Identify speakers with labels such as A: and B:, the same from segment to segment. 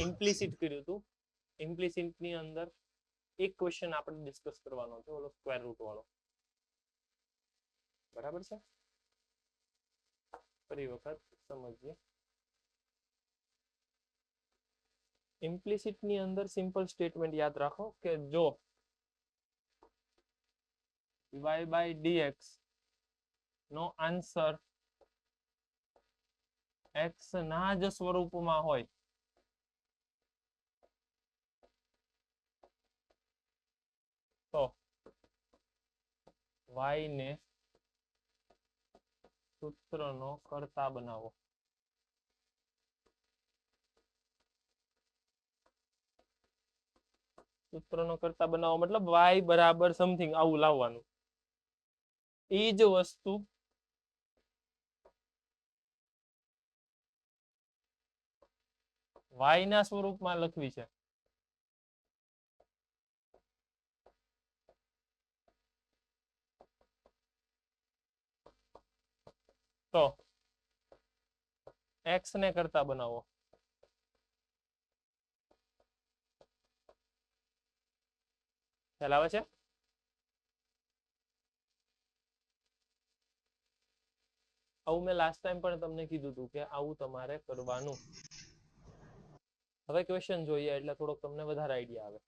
A: Implicit કર્યું હતું. Implicit ની અંદર એક ક્વેશ્ચન આપણે ડિસ્કસ કરવાનો છે, ઓલો સ્ક્વેર રૂટ વાળો. બરાબર છે? ફરી વખત સમજીએ. ઇમ્પ્લિસિટ ની અંદર સિમ્પલ સ્ટેટમેન્ટ યાદ રાખો કે જો y by dx નો આન્સર x ના જ સ્વરૂપમાં હોય તો y ને સૂત્રનો કર્તા બનાવો. સૂત્રનો કર્તા બનાવો મતલબ y બરાબર સમથિંગ આવું લાવવાનું. એ જ વસ્તુ y ના સ્વરૂપમાં લખવી છે. તો x ને કરતા બનાવો. ખ્યાલ આવે છે? આવું મેં લાસ્ટ ટાઈમ પણ તમને કીધું હતું કે આવું તમારે કરવાનું. હવે ક્વેશ્ચન જોઈએ એટલે થોડોક તમને વધારે આઈડિયા આવે.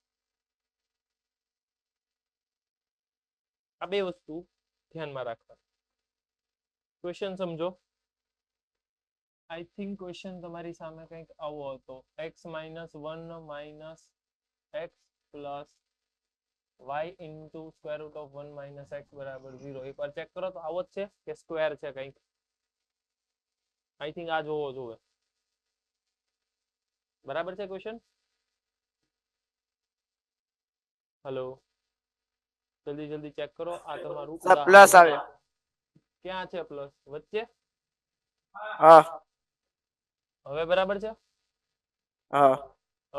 A: આ બે વસ્તુ ધ્યાનમાં રાખવા. ક્વેશ્ચન સમજો. આઈ થિંક ક્વેશ્ચન તમારી સામે કંઈક આવો હતો. x - 1 - x plus y into square root of 1 - x બરાબર 0. એકવાર ચેક કરો તો આવો જ છે કે સ્ક્વેર છે કંઈક? આઈ થિંક આ જોવો જોઈએ. બરાબર છે ક્વેશ્ચન? હેલો, જલ્દી જલ્દી ચેક કરો. આ તમારું
B: પ્લસ આવે.
A: ક્યાં છે પ્લસ? વચ્ચે?
B: હા.
A: હવે બરાબર છે?
B: હા.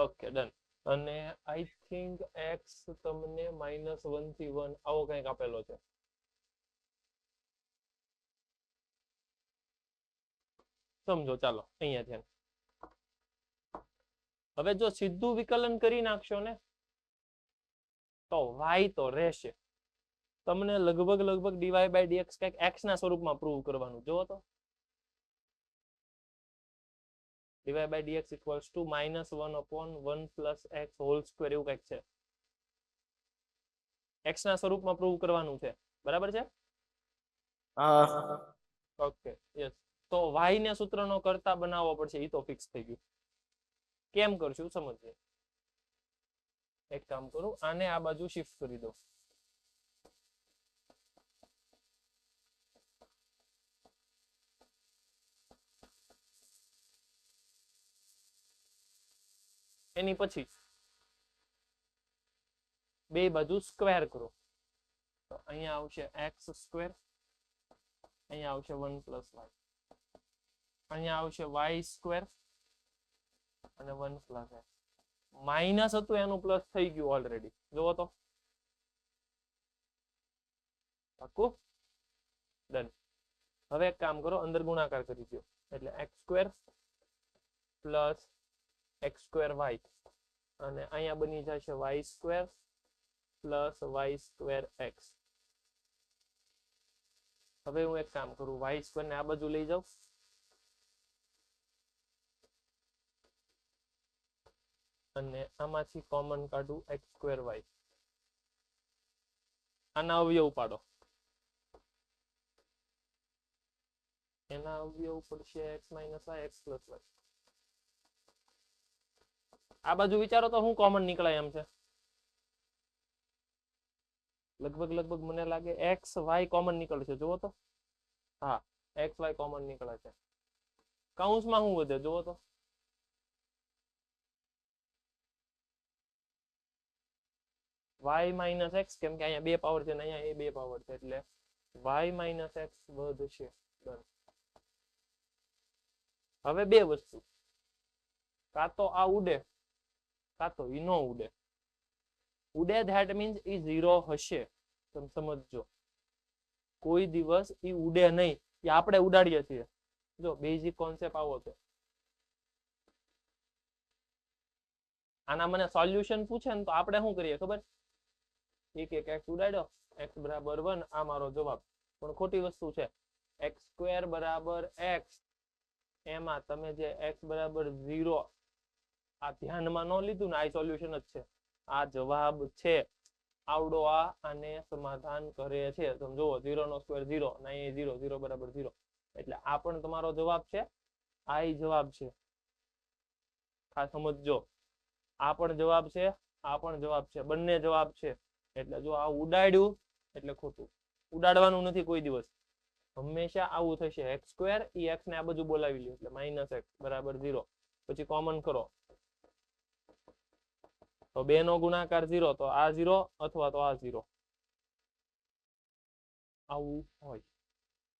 A: Okay done. અને આઈ થિંક x તમને -1 થી 1 આવો કંઈક આપેલો છે. સમજો ચાલો અહીંયા ધ્યાન. હવે જો સીધું વિકલન કરી નાખશો ને તો y તો રહેશે. તમને લગભગ dy by dx કંઈક x ના સ્વરૂપમાં પ્રૂવ કરવાનું. જો તો dy by dx equals to -1/1 plus x whole square એવું કંઈક છે. x ના સ્વરૂપમાં પ્રૂવ કરવાનું છે. બરાબર છે?
B: હા.
A: Okay yes. તો y ને સૂત્રનો કર્તા બનાવવો પડશે. એ તો ફિક્સ થઈ ગયું. કેમ કરશું સમજીએ. એક કામ કરું, આને આ બાજુ શિફ્ટ કરી દો. એની પછી બે બાજુ સ્ક્વેર કરો. તો અહીંયા આવશે x સ્ક્વેર, અહીંયા આવશે 1 પ્લસ y, અહીંયા આવશે y સ્ક્વેર અને 1 પ્લસ x. માઇનસ હતું એનું પ્લસ થઈ ગયું ઓલરેડી. જુઓ તો પાકું? ડન. હવે એક કામ કરો, અંદર ગુણાકાર કરી દો. એટલે x square plus x square y અને અહીંયા બની જશે y square plus y square x. હવે હું એક કામ કરું, y સ્ક્વેર ને આ બાજુ લઈ જાઉં અને આમાંથી કોમન કાઢું x સ્ક્વેર y. આના અવયવ પાડો. એના અવયવ પડશે x - y x plus y. આ બાજુ વિચારો તો હું કોમન નીકળાય એમ છે. લગભગ મને લાગે x y કોમન નીકળશે. જુઓ તો હા, x y કોમન નીકળે છે. કૌંસમાં શું વધે જુઓ તો? y minus x, કેમ કે અહીંયા બે પાવર છે ને અહીંયા એ બે પાવર છે એટલે y minus x વધશે. હવે બે વસ્તુ, કાં તો આ ઉડે કાં તો ઈ નો ઉડે. ઉડે ધેટ મીન્સ ઈ 0 હશે. તમે સમજજો, કોઈ દિવસ ઈ ઉડે નહીં. એ આપણે ઉડાડીએ છીએ. જો બેઝિક કોન્સેપ્ટ આવો છે. આના મને સોલ્યુશન પૂછે ને તો આપણે શું કરીએ ખબર, એક એક x ઉડાડ્યો, x બરાબર 1, આ મારો જવાબ. પણ ખોટી વસ્તુ છે. x સ્ક્વેર બરાબર x, એમાં તમે જે x બરાબર 0 આ ધ્યાનમાં ન લીધું ને, આ સોલ્યુશન જ છે, આ જવાબ છે. આવડો આ આને સમાધાન કરે છે. તમે જુઓ 0 નો સ્ક્વેર 0, અને અહીં 0, 0 બરાબર 0, એટલે આ પણ તમારો જવાબ છે, આ જવાબ છે. ખાસ સમજજો, આ પણ જવાબ છે, આ પણ જવાબ છે, બંને જવાબ છે. એટલે જો આ ઉડાડ્યું એટલે ખોટું, ઉડાડવાનું નથી કોઈ દિવસ, હંમેશા આવું થશે. x સ્ક્વેર ઈ x ને આ બાજુ બોલાવી લ્યો એટલે -x બરાબર 0. પછી કોમન કરો તો 2 નો ગુણાકાર 0, તો આ 0 અથવા તો આ 0, આવું હોય.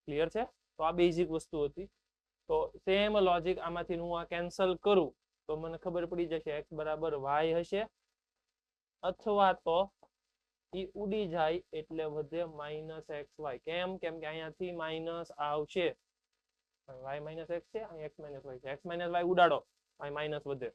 A: ક્લિયર છે? તો આ બેઝિક વસ્તુ હતી. તો સેમ લોજિક આમાંથી હું આ કેન્સલ કરું તો મને ખબર પડી જશે x બરાબર y હશે, અથવા તો ઈ ઉડી જાય એટલે વધે -xy. કેમ? કેમ કે અહીંયાથી માઇનસ આવશે, y - x છે, અહીં x - y છે. x - y ઉડાડો, અહીં માઇનસ વધે.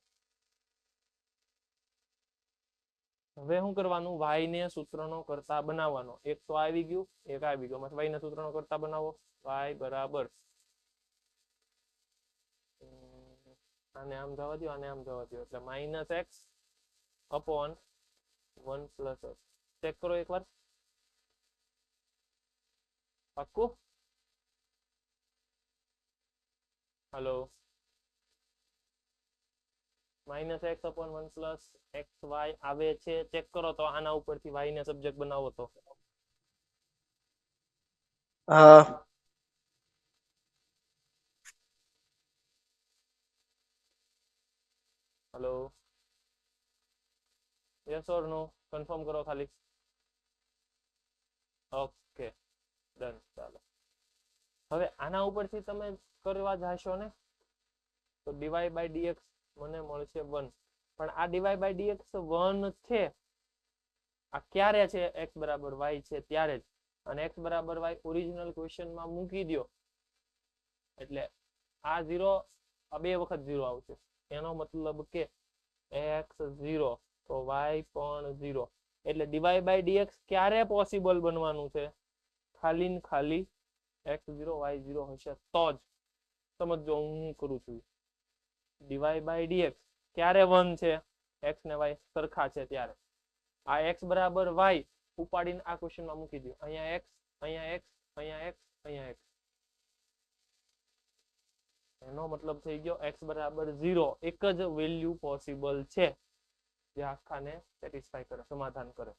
A: હવે શું કરવાનું, y ને સૂત્રનો કરતા બનાવવાનો. એક તો આવી ગયું, એક આવી ગયું, y ને સૂત્રનો કરતા બનાવો. y બરાબર, આને આમ જવા દો, આને આમ જવા દો, એટલે -x upon 1 + x. ચેક કરો એકવાર, પાક્કું? હલો, -x upon 1 + xy આવે છે. ચેક કરો તો આના ઉપરથી y ને સબ્જેક્ટ બનાવો તો.
B: હા.
A: Hello, yes or no, confirm કરો ખાલી. Okay, done. ચાલો, હવે આના ઉપરથી તમે કરવા જશો ને તો dy/dx મને મળશે 1. પણ આ dy/dx 1 છે, આ ક્યારે છે? x બરાબર y છે ત્યારે જ. અને x બરાબર y ઓરિજિનલ ક્વેશ્ચનમાં મૂકી દો એટલે આ 0, આ 2 વખત 0 આવશે. એનો મતલબ કે x 0 તો y પણ 0. એટલે dy/dx ક્યારે પોસિબલ બનવાનું છે? ખાલી ને ખાલી x0 y0 હશે તો જ. સમજો હું કરું છું, dy/dx ક્યારે 1 છે? x ને y સરખા છે ત્યારે. આ x બરાબર y ઉપાડીને આ ક્વેશ્ચનમાં મૂકી દો. અહીંયા x, અહીંયા x, અહીંયા x, અહીંયા x. એનો મતલબ થઈ ગયો x બરાબર 0 એક જ વેલ્યુ પોસિબલ છે જે આખાને સેટિસ્ફાય કરે, સમાધાન કરે.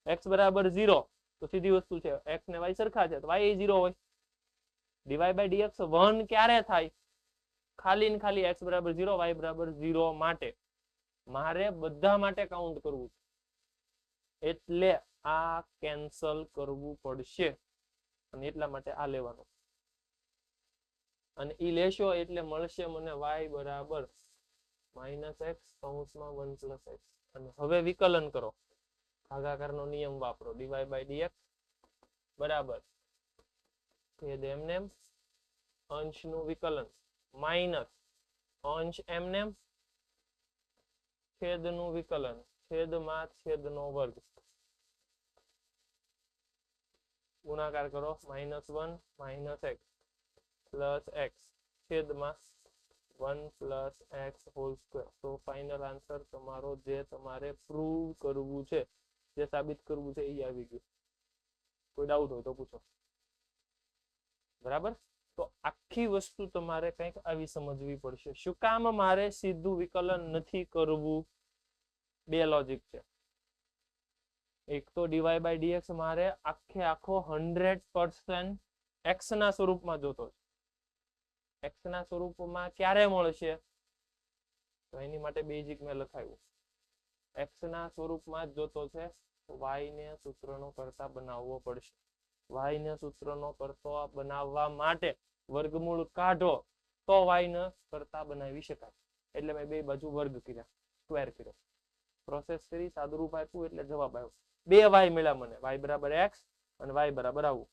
A: x બરાબર 0 તો સીધી વસ્તુ છે, x ને y સરખા છે તો y એ 0 હોય. dy/dx 1 ક્યારે થાય? ખાલી ને ખાલી x બરાબર 0 y બરાબર 0 માટે. મારે બધા માટે કાઉન્ટ કરવું, એટલે આ કેન્સલ કરવું પડશે, અને એટલા માટે આ લેવાનું. અને ઈ લેશો એટલે મળશે મને y બરાબર -x કૌંસમાં 1 + x. અને હવે વિકલન કરો, ભાગાકારનો નિયમ વાપરો. dy/dx બરાબર છેદ એમનેમ અંશનું વિકલન માઇનસ અંશ એમનેમ છેદનું વિકલન છેદમાં છેદનો વર્ગ. ગુણાકાર કરો, -1 - x + x છેદમાં 1 + x હોલ સ્ક્વેર. તો ફાઇનલ આન્સર તમારો જે તમારે પ્રૂવ કરવું છે, જે સાબિત કરવું છે, એ આવી ગયું. કોઈ ડાઉટ હોય તો પૂછો. બરાબર? તો આખી વસ્તુ તમારે કંઈક આવી સમજવી પડશે. શું કામ મારે સીધું વિકલન નથી કરવું? બે લોજિક છે. એક તો dy/dx મારે આખે આખો 100% x ના સ્વરૂપમાં જોતો છે. x ના સ્વરૂપમાં ક્યારે મળશે? તો એની માટે બેઝિક મેં લખાવ્યું. x ના સ્વરૂપમાં જોતો છે, y ને સૂત્રનો કરતા બનાવવો પડશે. y ને સૂત્રનો કરતો બનાવવા માટે વર્ગમૂળ કાઢો તો y ને કરતા બનાવી શકાય. એટલે મેં બે બાજુ વર્ગ કર્યા, સ્ક્વેર કર્યો, પ્રોસેસ કરી, સાદુરૂપ આપ્યું એટલે જવાબ આવ્યો. 2 y મળ્યા મને, y બરાબર x અને y બરાબર આવું.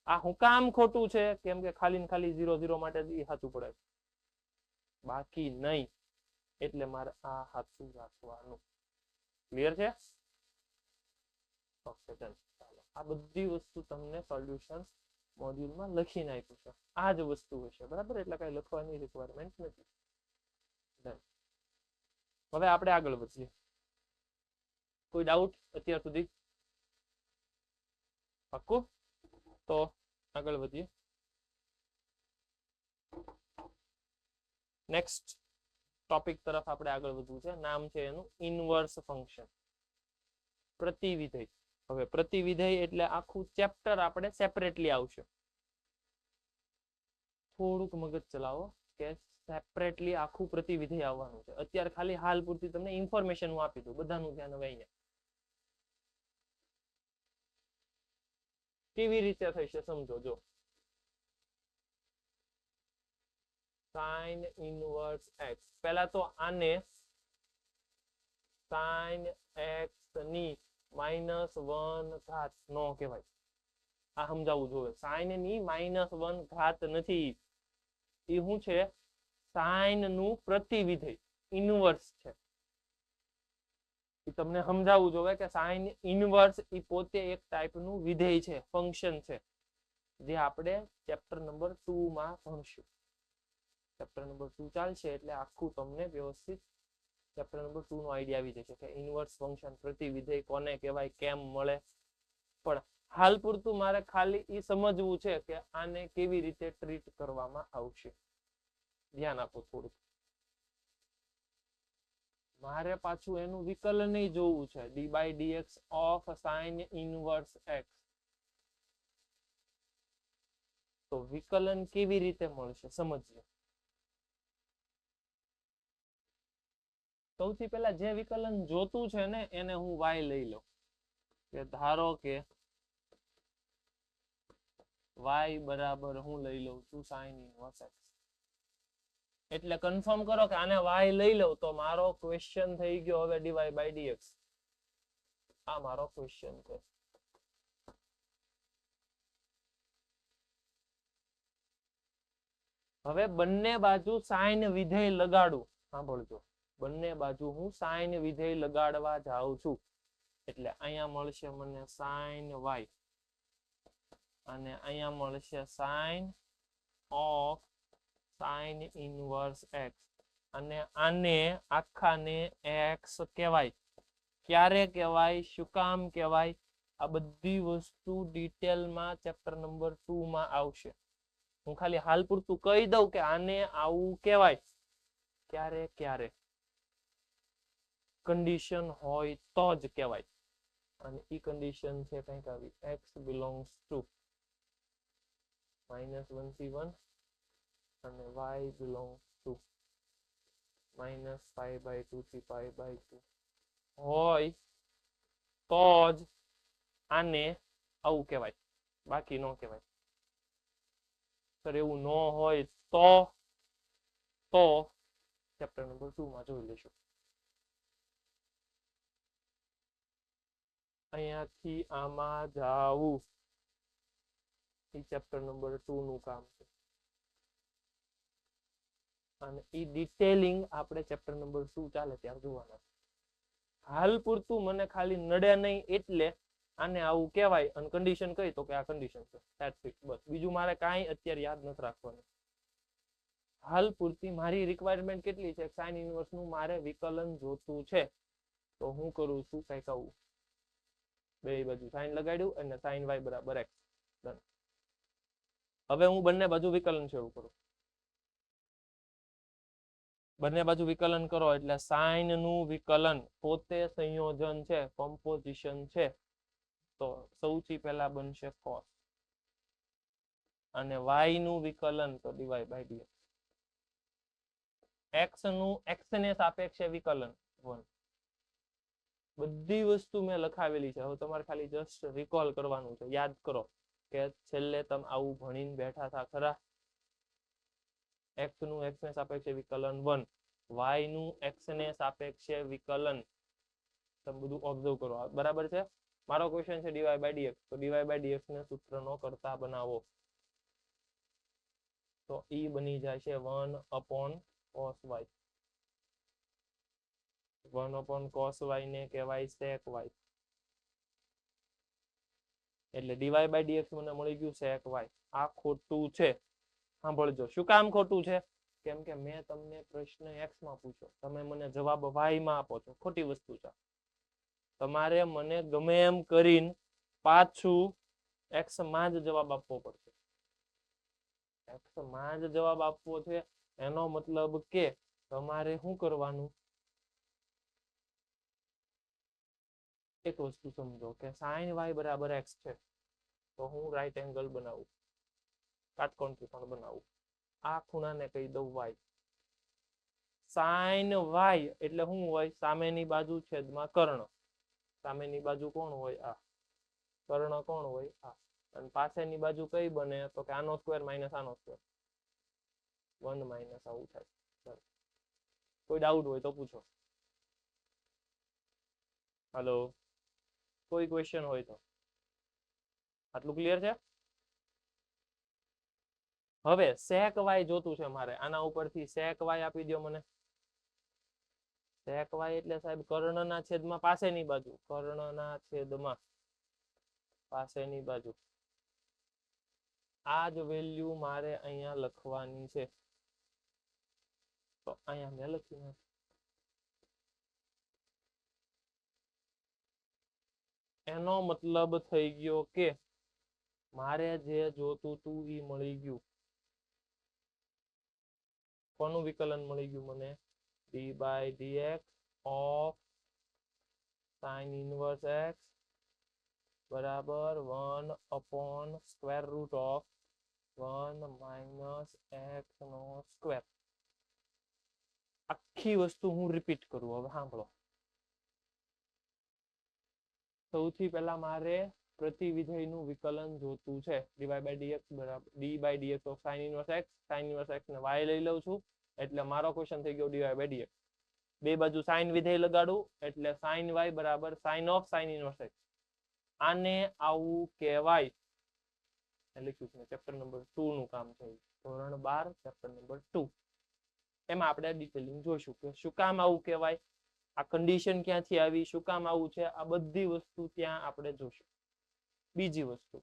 A: આ હું કામ ખોટું છે? કેમ કે ખાલી ને ખાલી 0 0 માટે જ સાચું પડે, બાકી નહીં. એટલે મારે આ હાથું રાખવાનું. ક્લિયર છે? ઓકે ચાલો. આ બધી વસ્તુ તમને સોલ્યુશન મોડ્યુલમાં લખીને આપ્યું છે. આ જ વસ્તુ હશે બરાબર, એટલે કઈ લખવાની રિક્વાયરમેન્ટ નથી. હવે આપણે આગળ વધીએ. કોઈ ડાઉટ અત્યાર સુધી? પાક્કું? તો આગળ વધીએ. નેક્સ્ટ ટોપિક તરફ આપણે આગળ વધવું છે. નામ છે એનું ઇનવર્સ ફંક્શન, પ્રતિવિધેય. હવે પ્રતિવિધેય એટલે આખું ચેપ્ટર આપણે સેપરેટલી આવશે. થોડુંક મગજ ચલાવો કે સેપરેટલી આખું પ્રતિવિધેય આવવાનું છે. અત્યારે ખાલી હાલ પૂરતી તમને ઇન્ફોર્મેશન હું આપી દઉં, બધાનું ધ્યાન હવે અહીંયા. કેવી રીતે થશે સમજો. જો sin ઇનવર્સ x, પહેલા તો આને sin x ની -1 ઘાત નો કહેવાય. આ સમજાવવું જોઈએ. sin ની -1 ઘાત નથી. એ શું છે? sin નું પ્રતિવિધેય ઇનવર્સ છે. તમને સમજાવવું જોઈએ કે sin ઇનવર્સ એ પોતે એક ટાઈપનું વિધેય છે, ફંક્શન છે, જે આપણે ચેપ્ટર નંબર 2 માં ભણશું. ચેપ્ટર નંબર 2 ચાલશે એટલે આખું તમને વ્યવસ્થિત ચેપ્ટર નંબર 2 નો આઈડિયા આવી જશે કે ઇનવર્સ ફંક્શન, પ્રતિવિધેય કોને કહેવાય, કેમ મળે. પણ હાલ પૂરતું મારે ખાલી એ સમજવું છે કે આને કેવી રીતે ટ્રીટ કરવામાં આવશે. ધ્યાન આપો થોડું. મારે પાછું એનું વિકલન જોવું છે, d/dx of sin inverse x. તો વિકલન કેવી રીતે મળશે સમજીએ. સૌથી પહેલા જે વિકલન જોતું છે ને એને હું y લઈ લઉં. કે ધારો કે y બરાબર હું લઈ લઉં છું sin ઇનવર્સ x. એટલે કન્ફર્મ કરો કે આને y લઈ લઉં તો મારો ક્વેશ્ચન થઈ ગયો હવે dy/dx. આ મારો ક્વેશ્ચન છે. હવે બંને બાજુ sin વિધેય લગાડું. સાંભળજો, બંને બાજુ હું sin વિધેય લગાડવા જાઉં છું. એટલે અહીંયા મળશે મને sin y અને અહીંયા મળશે sin of sin inverse x. અને આને આખાને x કહેવાય. ક્યારે કહેવાય, શું કામ કહેવાય, આ બધી વસ્તુ ડિટેલમાં ચેપ્ટર નંબર 2 માં આવશે. હું ખાલી હાલ પૂરતું કહી દઉં કે આને આવું કહેવાય. ક્યારે ક્યારે કન્ડિશન હોય તો જ કહેવાય. અને ઈ કન્ડિશન છે કંઈક આવી, x belongs to -1 થી 1 અને y belongs to -π/2 થી π/2 હોય તો જ આને આવું કહેવાય, બાકી ન કહેવાય. સર એવું ન હોય તો ચેપ્ટર નંબર 2 માં જોઈ લઈશું. અહીંયાથી આમાં જાવું એ ચેપ્ટર નંબર 2 નું કામ છે. અને એ ડિટેલિંગ આપણે ચેપ્ટર નંબર 2 ચાલે ત્યારે જોવાના. હાલ પૂરતું મને ખાલી નડે નહીં એટલે આને આવું કહેવાય અને કન્ડિશન કઈ તો કે આ કન્ડિશન છે, ધેટ્સ ઇટ. બસ બીજું મારે કાંઈ અત્યારે યાદ નથી રાખવાનું. હાલ પૂરતી મારી રિક્વાયરમેન્ટ કેટલી છે, sin ઇનવર્સ નું મારે વિકલન જોતું છે. તો હું કરું છું કંઈક આવું, બે બાજુ sin લગાડ્યું અને sin y બરાબર x. ડન. હવે હું બંને બાજુ વિકલન શરૂ કરું. બંને બાજુ વિકલન કરો એટલે sin નું વિકલન પોતે સંયોજન છે, કોમ્પોઝિશન છે. તો સૌથી પહેલા બનશે cos અને y નું વિકલન તો dy/dx. x નું x ને સાપેક્ષે વિકલન 1. બધી વસ્તુ મેં લખાવેલી છે. હવે તમારે ખાલી જસ્ટ રિકોલ કરવાનું છે, યાદ કરો કે છેલ્લે તમે આવું ભણીને બેઠા હતા ખરા. x નું x ને સાપેક્ષે વિકલન 1, y નું x ને સાપેક્ષે વિકલન. તમે બધું ઓબ્ઝર્વ કરો, બરાબર છે. મારો ક્વેશ્ચન છે dy/dx. તો dy/dx ને સૂત્રનો કરતા બનાવો તો ઈ બની જાય છે 1/cos y. 1/cos y ને કહેવાય sec y. એટલે dy by dx મને મળી ગયું sec y. આ ખોટું છે. સાંભળજો શું કામ ખોટું છે? કેમ કે મેં તમને પ્રશ્ન x માં પૂછ્યો, તમે મને જવાબ y માં આપો છો. ખોટી વસ્તુ છે. તમારે મને ગમે એમ કરીને પાછું x માં જ જવાબ આપવો પડશે. x માં જ જવાબ આપવો છે એનો મતલબ કે તમારે શું કરવાનું? એક વસ્તુ સમજો કે sin y બરાબર x છે તો હું રાઈટ એંગલ બનાવું, કાટકોણ ત્રિકોણ બનાવું. આ ખૂણાને કહી દઉં y. sin y એટલે શું હોય? સામેની બાજુ છેદમાં કર્ણ. સામેની બાજુ કોણ હોય? આ. કર્ણ કોણ હોય? આ. અને પાછળની બાજુ કઈ બને? તો કે આનો સ્ક્વેર માઇનસ આનો સ્ક્વેર. 1 માઇનસ આવું થાય. કોઈ ડાઉટ હોય તો પૂછો. હાલો, કોઈ ક્વેશ્ચન હોય તો. આટલું ક્લિયર છે? હવે sec y જોતું છે મારે. આના ઉપરથી sec y આપી દો મને. sec y એટલે સાહેબ કર્ણના છેદમાં પાસેની બાજુ. કર્ણના છેદમાં પાસેની બાજુ. આ જ વેલ્યુ મારે અહીંયા લખવાની છે. તો અહીંયા મેં લખી નાખ. એનો મતલબ થઈ ગયો કે મારે જે જોતું તું એ મળી ગયું. કોનું વિકલન મળી ગયું મને? d by dx of sin inverse x બરાબર 1 square root of 1 minus x નો સ્ક્વેર. આખી વસ્તુ હું રિપીટ કરું. હવે સાંભળો. સૌથી પહેલા મારે પ્રતિવિધેયનું વિકલન જોતું છે. dy by dx બરાબર d by dx of sin inverse x. sin inverse x ને y લઈ લઉં છું એટલે મારો ક્વેશ્ચન થઈ ગયો dy by dx. બે બાજુ sin વિધેય લગાડું એટલે sin y બરાબર sin of sin inverse x. આને આવું કહેવાય. લખ્યું છે ચેપ્ટર નંબર 2 નું કામ છે. ધોરણ 12 ચેપ્ટર નંબર 2. એમાં આપણે ડિટેલિંગ જોઈશું કે શું કામ આવું કહેવાય, આ કન્ડિશન ક્યાંથી આવી, શું કામ આવું છે, આ બધી વસ્તુ ત્યાં આપણે જોશું. બીજી વસ્તુ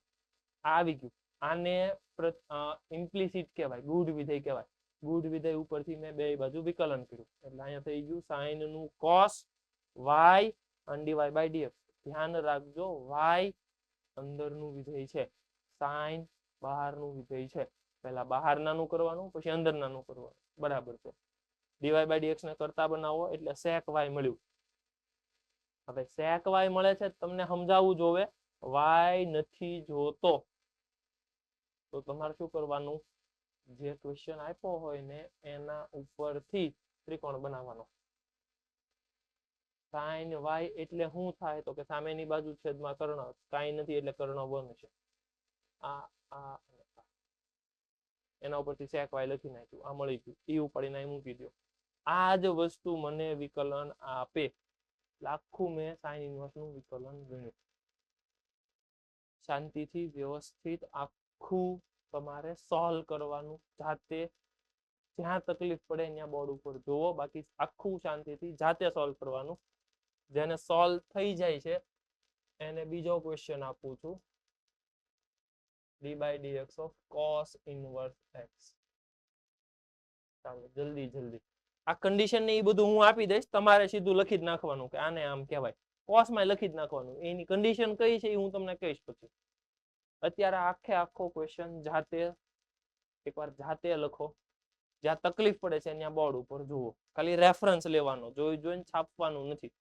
A: આ આવી ગયું. આને ઇમ્પ્લિસિટ કહેવાય, ગૂઢ વિધેય કહેવાય. ગૂઢ વિધેય ઉપરથી મેં બે બાજુ વિકલન કર્યું એટલે અહીંયા થઈ ગયું sin નું cos y અને dy by dx. ધ્યાન રાખજો y અંદરનું વિધેય છે, sin બહારનું વિધેય છે. પહેલા બહાર નાનું કરવાનું પછી અંદર નાનું કરવાનું. બરાબર છે. dy by dx ને કરતા બનાવો એટલે sec y મળ્યું. હવે sec y મળે છે તમને સમજાવવું જોવે. y નથી જોતો તો તમારે શું કરવાનું? જે ક્વેશ્ચન આપ્યો હોય ને એના ઉપરથી ત્રિકોણ બનાવવાનો. sin y એટલે શું થાય? તો કે સામેની બાજુ છેદમાં કર્ણ. કાંઈ નથી એટલે કર્ણ 1 છે. આ એના ઉપરથી sec y લખી નાખ્યું. આ મળી ગયું. એ ઉપાડીને અહીં મૂકી દો. આ જ વસ્તુ મને વિકલન આપે. આખું મેં sin inverse નું વિકલન ગણ્યું. શાંતિથી વ્યવસ્થિત આખું તમારે સોલ્વ કરવાનું. જાતે જ્યાં તકલીફ પડે ત્યાં બોર્ડ ઉપર જોવો. બાકી આખું શાંતિથી જાતે સોલ્વ કરવાનું. જેને સોલ્વ થઈ જાય છે એને બીજો ક્વેશ્ચન આપું છું. d by dx of cos inverse x. ચાલો જલ્દી. આ કન્ડિશન ને એ બધું હું આપી દઈશ. તમારે સીધું લખી જ નાખવાનું કે આને આમ કહેવાય. cos માં લખી જ નાખવાનું. એની કન્ડિશન કઈ છે એ હું તમને કહીશ પછી. અત્યારે આખો ક્વેશ્ચન જાતે એકવાર જાતે લખો. જ્યાં તકલીફ પડે છે ત્યાં બોર્ડ ઉપર જુઓ. ખાલી રેફરન્સ લેવાનો, જોઈને છાપવાનું નથી.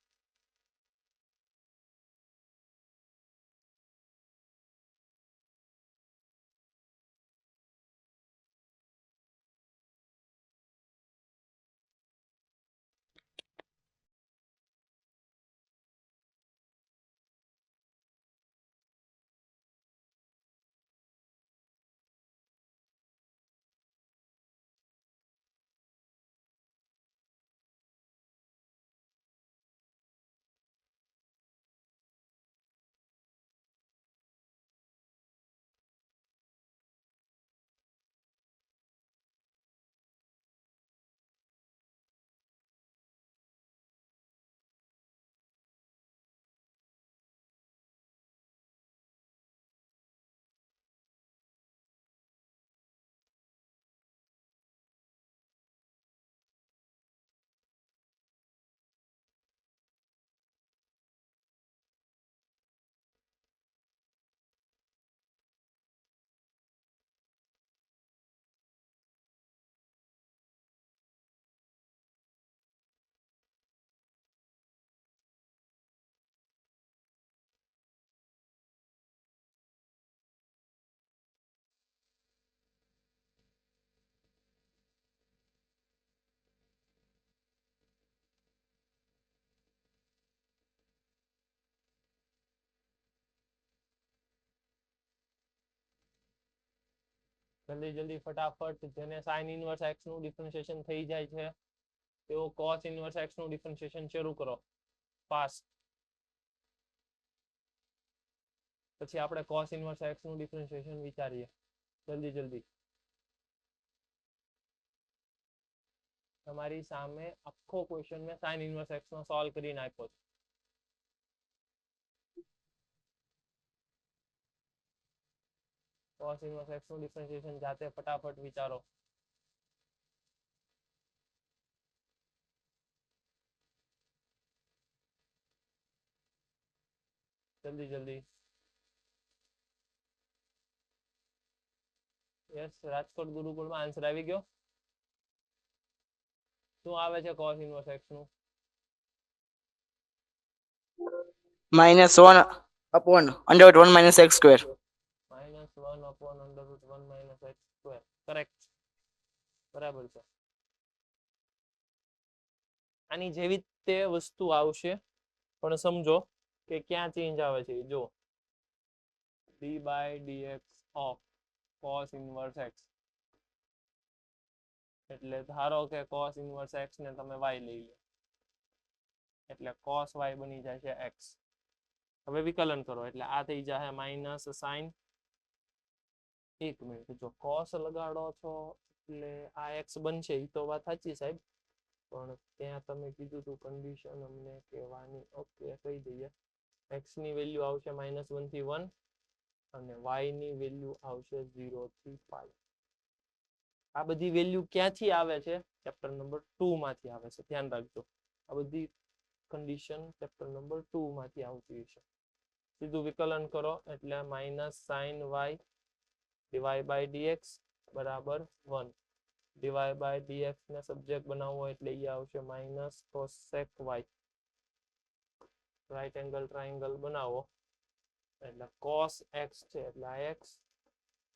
A: જલ્દી જલ્દી ફટાફટ જેને sin ઇન્વર્સ x નું ડિફરન્શિએશન થઈ જાય છે તેઓ cos ઇન્વર્સ x નું ડિફરન્શિએશન શરૂ કરો ફાસ્ટ. પછી આપણે cos ઇન્વર્સ x નું ડિફરન્શિએશન વિચારીએ જલ્દી જલ્દી. તમારી સામે આખો ક્વેશ્ચન મેં sin ઇન્વર્સ x નો સોલ્વ કરીને આપ્યો છે. cos ઇન્વર્સ x નું ડિફરન્શિએશન જાતે ફટાફટ વિચારો. જલ્દી જલ્દી. યસ, રાજકોટ ગુરુકુળમાં આન્સર આવી ગયો. શું આવે છે cos ઇન્વર્સ x નું?
B: -1 upon √1 minus x square.
A: -1 upon √1 minus x square. Correct, બરાબર છે. આની જેવી તે વસ્તુ આવશે પણ સમજો કે ક્યાં ચેન્જ આવે છે. જો d/dx of cos inverse x, એટલે ધારો કે cos ઇન્વર્સ x ને તમે y લઈ લો એટલે cos y બની જાય છે x. હવે વિકલન કરો એટલે આ થઈ જાય માઇનસ સાઇન. એક મિનિટ, જો cos લગાડો છો એટલે આ x બનશે. એ તો વાત સાચી સાહેબ, પણ ત્યાં તમે કીધું તું કન્ડિશન અમને કહેવાની. ઓકે, કહી દઈએ. x ની વેલ્યુ આવશે -1 થી 1 અને y ની વેલ્યુ આવશે 0 થી 5. આ બધી વેલ્યુ ક્યાંથી આવે છે? ચેપ્ટર નંબર 2 માંથી આવે છે, ધ્યાન રાખજો. આ બધી કન્ડિશન ચેપ્ટર નંબર 2 માંથી આવતી છે. સીધું વિકલન કરો એટલે -sin y /dx બરાબર 1. /dx ને સબ્જેક્ટ બનાવવો એટલે એ આવશે -cosec y. Right angle triangle બનાવો એટલે cos x છે એટલે આ x,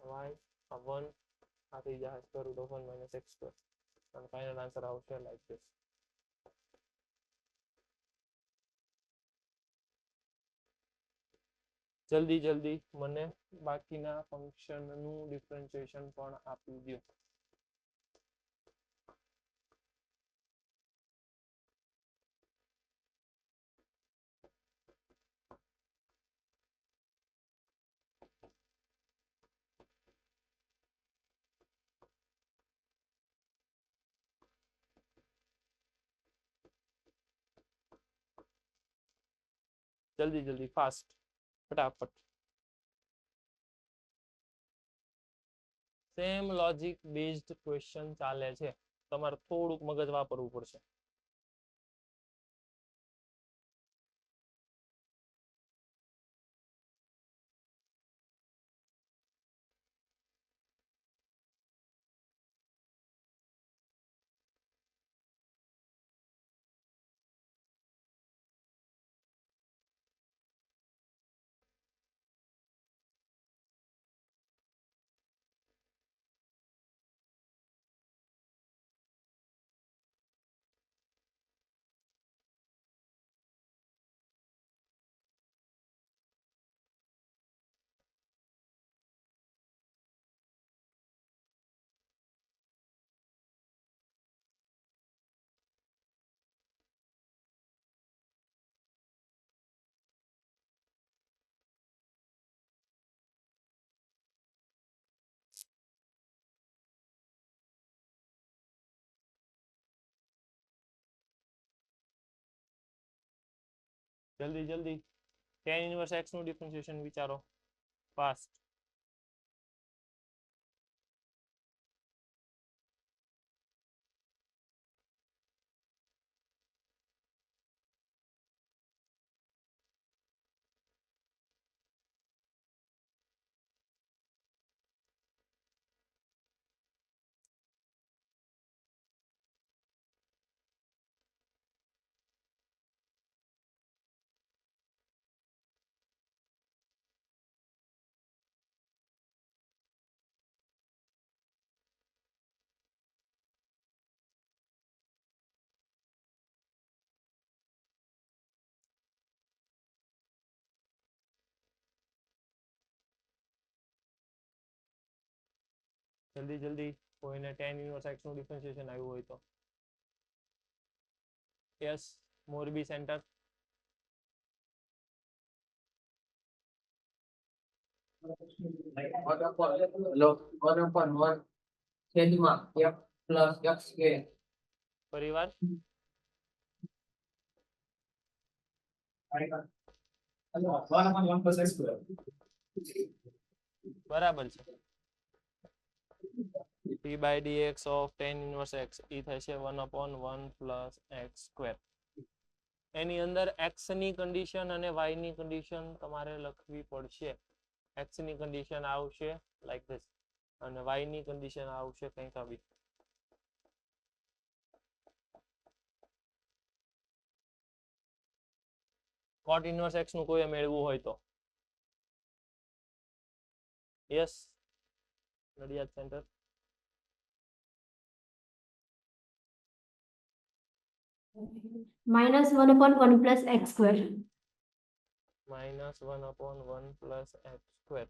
A: y આ 1 આ થઈ જાય √1 minus x square અને ફાઇનલ આન્સર આવશે લાઈક ધીસ. જલ્દી જલ્દી મને બાકીના ફંક્શનનું ડિફરન્શિએશન પણ આપી દો. જલ્દી જલ્દી, ફાસ્ટ, ફટાફટ. સેમ લોજિક બેઝડ ક્વેશ્ચન ચાલે છે. તમારે થોડુંક મગજ વાપરવું પડશે. જલ્દી જલ્દી. tan ઇન્વર્સ x નું ડિફરન્શિએશન વિચારો ફાસ્ટ. જલ્દી જલ્દી કોઈને tan inverse x નું ડિફરન્શિએશન આવ્યું હોય તો યસ મોરબી સેન્ટર પરિવાર બરાબર છે d by dx of tan inverse x એ થશે 1/1 plus x square એની અંદર x ની કન્ડિશન અને y ની કન્ડિશન તમારે લખવી પડશે x ની કન્ડિશન આવશે લાઈક ધીસ અને y ની કન્ડિશન આવશે કંઈક આવી cot inverse x નું કોઈ મેળવવું હોય તો yes Nadiad centre
C: -1/1 plus x square.
A: -1/1 plus x square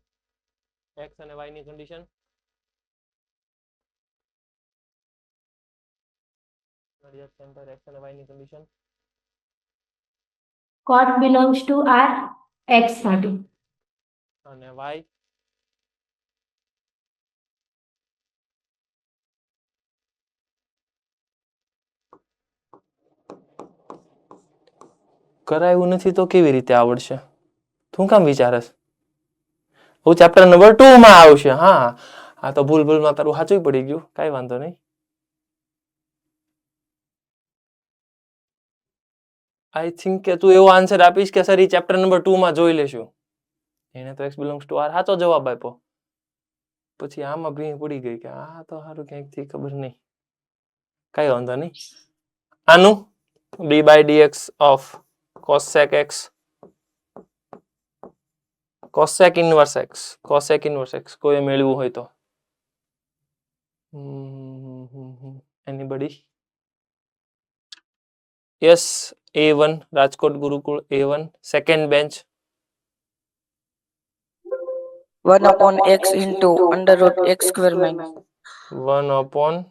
A: x અને y ની કન્ડિશન નડિયાદ સેન્ટર x અને y ની condition
C: Cot belongs to R, x 30.
A: અને y કરાયું નથી તો કેવી રીતે આવડશે તું કામ વિચારસ હું ચેપ્ટર નંબર 2 માં આવશે હા આ તો ભૂલમાં તારું સાચું પડી ગયું કાઈ વાંધો નહીં આઈ થિંક કે તું એવો આન્સર આપીશ કે સર ઈ ચેપ્ટર નંબર 2 માં જોઈ લેશું એને તો x belongs to r સાચો જવાબ આપ્યો પછી આમાં ભી પડી ગઈ કે આ તો હારું ક્યાંક થી ખબર નહીં કાઈ વાંધો નહીં આનું d by dx of cosec x cosec inverse x કોઈ મેળવવું હોય તો anybody yes A1 રાજકોટ ગુરુકુળ A1 second bench
B: 1/x into under root x square minus
A: 1/x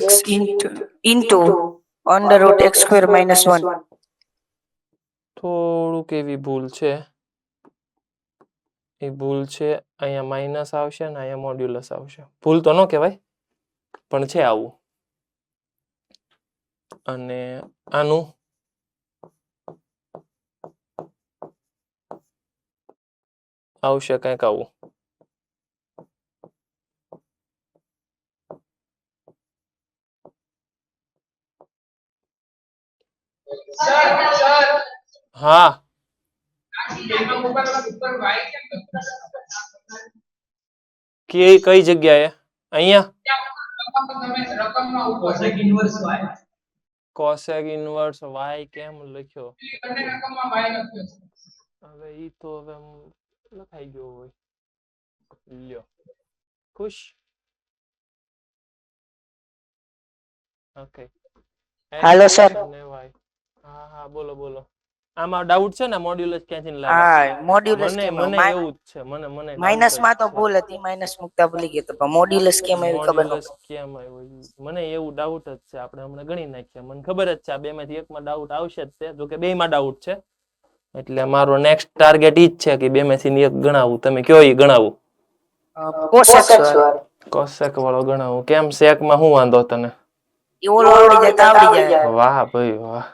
B: x into under root x square minus 1.
A: થોડુંક એવી ભૂલ છે એ ભૂલ છે અહીંયા માઇનસ આવશે ને અહીંયા મોડ્યુલસ આવશે ભૂલ તો ન કહેવાય પણ છે આવું અને આનું આવશે કંઈક આવું હા કઈ જગ્યાએ અહીંયા cosec inverse y કેમ લખ્યો હવે ઈ તો હવે લખાઈ ગયો હોય લ્યો ખુશ ઓકે
B: હાલો સર
A: હા હા બોલો બોલો આમાં ડાઉટ છે ને મોડ્યુલસ ક્યાંથી લાગે
B: હા મોડ્યુલસ
A: મને
B: કેમ
A: મને
B: આવ્યું?
A: એવું જ છે મને
B: માઇનસ માં તો ભૂલ હતી માઇનસ મુકતા ભૂલી ગયો તો પણ મોડ્યુલસ કેમ આવી ખબર
A: મોડ્યુલસ
B: નહોતી.
A: કેમ આવ્યો ઈ મને એવું ડાઉટ જ છે આપણે હમણાં ગણી નાખીએ મને ખબર જ છે આ બે માંથી એકમાં ડાઉટ આવશે જ તે જો કે બેયમાં ડાઉટ છે એટલે મારો નેક્સ્ટ ટાર્ગેટ ઈ જ છે કે બે માંથી એક ગણાવું તમે કયો ઈ ગણાવું કોસેક વાળો ગણાવું કેમ સેકમાં શું વાંધો તને
B: એ ઓલો આવડી જાય તો આવડી જાય.
A: વાહ ભાઈ વાહ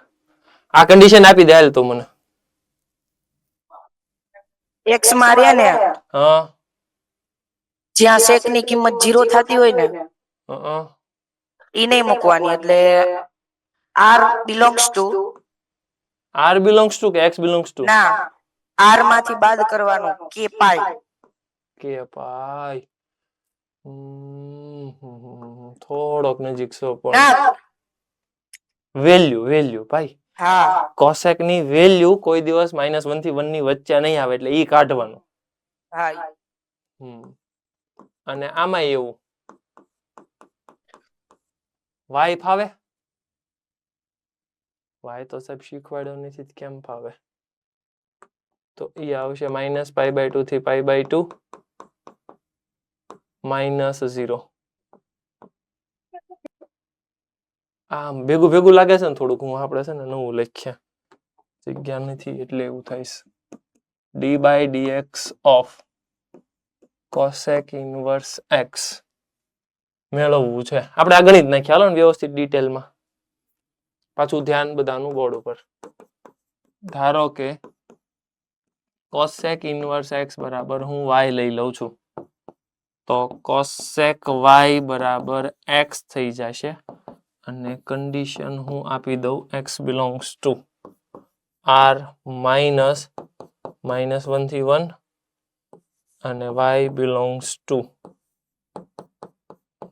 A: આ કન્ડિશન આપી દે હાલ તું મને
B: x માં રે ને
A: હા
B: જ્યાં sec ની કિંમત 0 થતી હોય ને ઈ નહીં મૂકવાની એટલે r belongs to
A: r belongs to કે x belongs to
B: ના r માંથી બાદ કરવાનું k પાઈ
A: કે પાઈ થોડોક નજીક છો પણ
B: ના
A: વેલ્યુ ભાઈ
B: હા
A: કોસેક ની વેલ્યુ કોઈ દિવસ -1 થી 1 ની વચ્ચે નહીં આવે એટલે ઈ કાઢવાનું
B: હા
A: અને આમાં એવું y ફાવે y તો સાહેબ શીખવાડ્યો નથી કેમ ફાવે તો ઈ આવશે -π/2 થી π/2 -0. આમ ભેગું ભેગું લાગે છે ને થોડુંક, હું આપણે છે ને નવું લખ્યા, જગ્યા નથી એટલે એવું થાય છે. d/dx of cosec inverse x મેળવવું છે. આપણે આ ગણિત નાખી હાલો ને વ્યવસ્થિત ડિટેલમાં. પાછું ધ્યાન બધાનું બોર્ડ ઉપર. ધારો કે cosec inverse x બરાબર હું y લઈ લઉં છું, તો cosec y બરાબર x થઈ જશે અને કન્ડિશન હું આપી દઉં x belongs to r -1 થી 1 અને y belongs to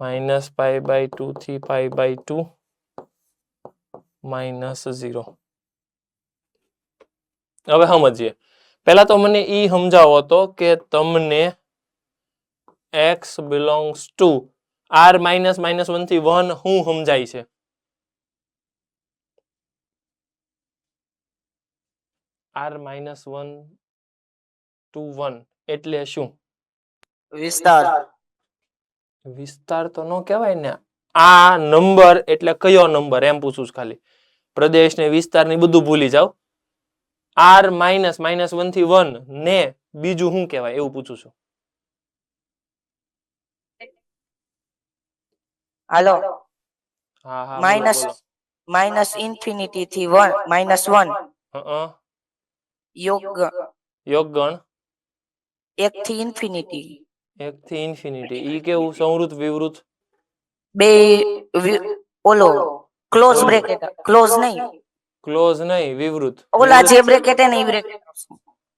A: -π/2 થી π/2 -0. હવે સમજીએ. પહેલા તો મને ઈ સમજાવો તો કે તમને x belongs to r -1 થી 1 શું સમજાય છે? r -1 to 1 એટલે શું?
B: વિસ્તાર.
A: વિસ્તાર તો નો કહેવાય ને. આ નંબર એટલે કયો નંબર એમ પૂછું છું ખાલી. પ્રદેશ ને વિસ્તાર ને બધું ભૂલી જાવ. r -1 થી 1 ને બીજું શું કહેવાય એવું પૂછું છું.
B: હાલો.
A: હા હા
B: માઇનસ
A: બોલો.
B: માઇનસ ઇન્ફિનિટી થી 1 -1 યોગ
A: યોગ ગણ
B: 1 થી ઇન્ફિનિટી.
A: 1 થી ઇન્ફિનિટી. ઈ કેવું સંવૃત વિવૃત?
B: બે ઓલો ક્લોઝ બ્રેકેટ, ક્લોઝ નહીં,
A: ક્લોઝ નહીં વિવૃત.
B: ઓલા જે બ્રેકેટ હે ને ઈ બ્રેકેટ.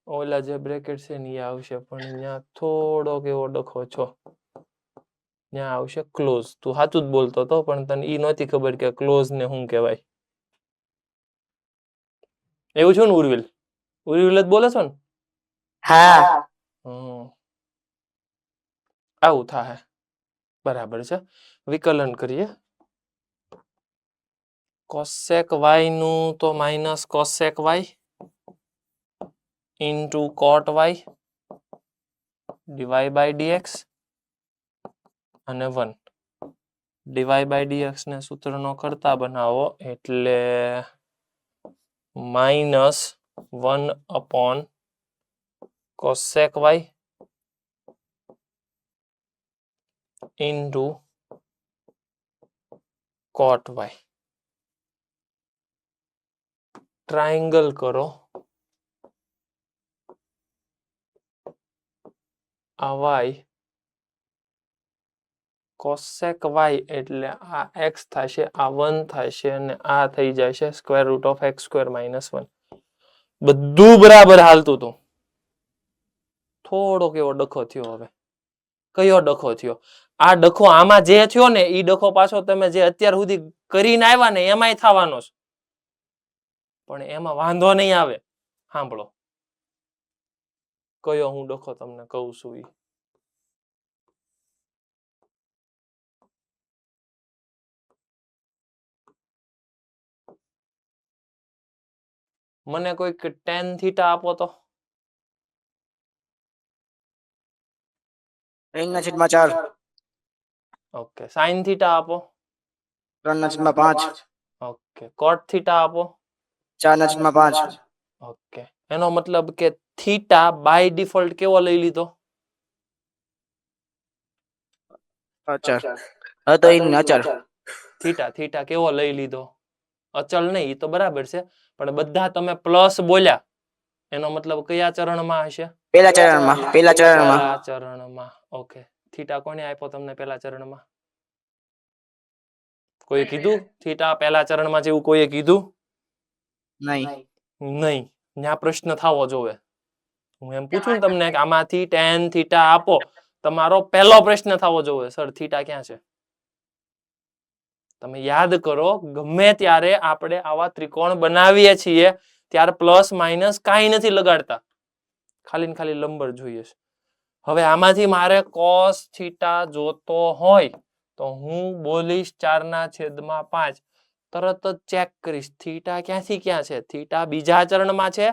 A: ઓલા જે બ્રેકેટ છે ને ઈ આવશે, પણ અહીંયા થોડો કેવો ડખો છો. ત્યાં આવશે ક્લોઝ. તું સાચું જ બોલતો હતો પણ તને ઈ નહોતી ખબર કે ક્લોઝ ને શું કહેવાય. એવું છે ને ઉર્વિલ? ઉર્વિલ જ બોલે છો ને?
B: હા.
A: આવું થાય. બરાબર છે. વિકલન કરીએ. cosec y નું તો -cosec y into cot y dy/dx અને 1 dy/dx ને સૂત્રનો કરતા બનાવો એટલે -1 cosec y into cot y. Triangle કરો. આ y cosec y એટલે આ x થશે, આ 1 થશે અને આ થઈ જશે √x² - 1. બધું બરાબર હાલતું હતું. થોડો કેવો ડખો થયો. હવે કયો ડખો થયો? આ ડખો આમાં જે થયો ને ઈ ડખો પાછો તમે જે અત્યાર સુધી કરીને આવ્યા ને એમાંય થવાનો છે, પણ એમાં વાંધો નહીં આવે. સાંભળો કયો હું ડખો તમને કહું છું. ઈ મને કોઈક tan થીટા આપો તો.
B: 3/4.
A: ઓકે. sin થીટા આપો.
B: 3/5.
A: ઓકે. cot થીટા આપો.
B: 4/5.
A: ઓકે. એનો મતલબ કે થીટા બાય ડિફોલ્ટ કેવો લઈ લીધો?
B: અચળ. હતો ઈ અચળ.
A: થીટા કેવો લઈ લીધો? અચળ નહીં. ઈ તો બરાબર છે, પણ બધા તમે પ્લસ બોલ્યા એનો મતલબ કયા ચરણમાં હશે?
B: પહેલા ચરણમાં.
A: પહેલા ચરણમાં. ઓકે. થીટા કોને આપ્યો તમને પહેલા ચરણમાં? કોઈ કીધું થીટા પહેલા ચરણમાં છે એવું કોઈએ કીધું? નહીં. ત્યાં પ્રશ્ન થવો જોવે. હું એમ પૂછું ને તમને કે આમાંથી tan થીટા આપો, તમારો પહેલો પ્રશ્ન થવો જોવે સર થીટા ક્યાં છે? તમે યાદ કરો, ગમે ત્યારે આપણે આવા ત્રિકોણ બનાવીએ છીએ ત્યારે પ્લસ માઇનસ કાંઈ નથી લગાડતા, ખાલી ને ખાલી લંબર જોઈએ છે. હવે આમાંથી મારે cos થીટા જોતો હોય તો હું બોલીશ 4/5. તરત જ ચેક કરીશ થીટા ક્યાંથી ક્યાં છે. થીટા બીજા ચરણમાં છે,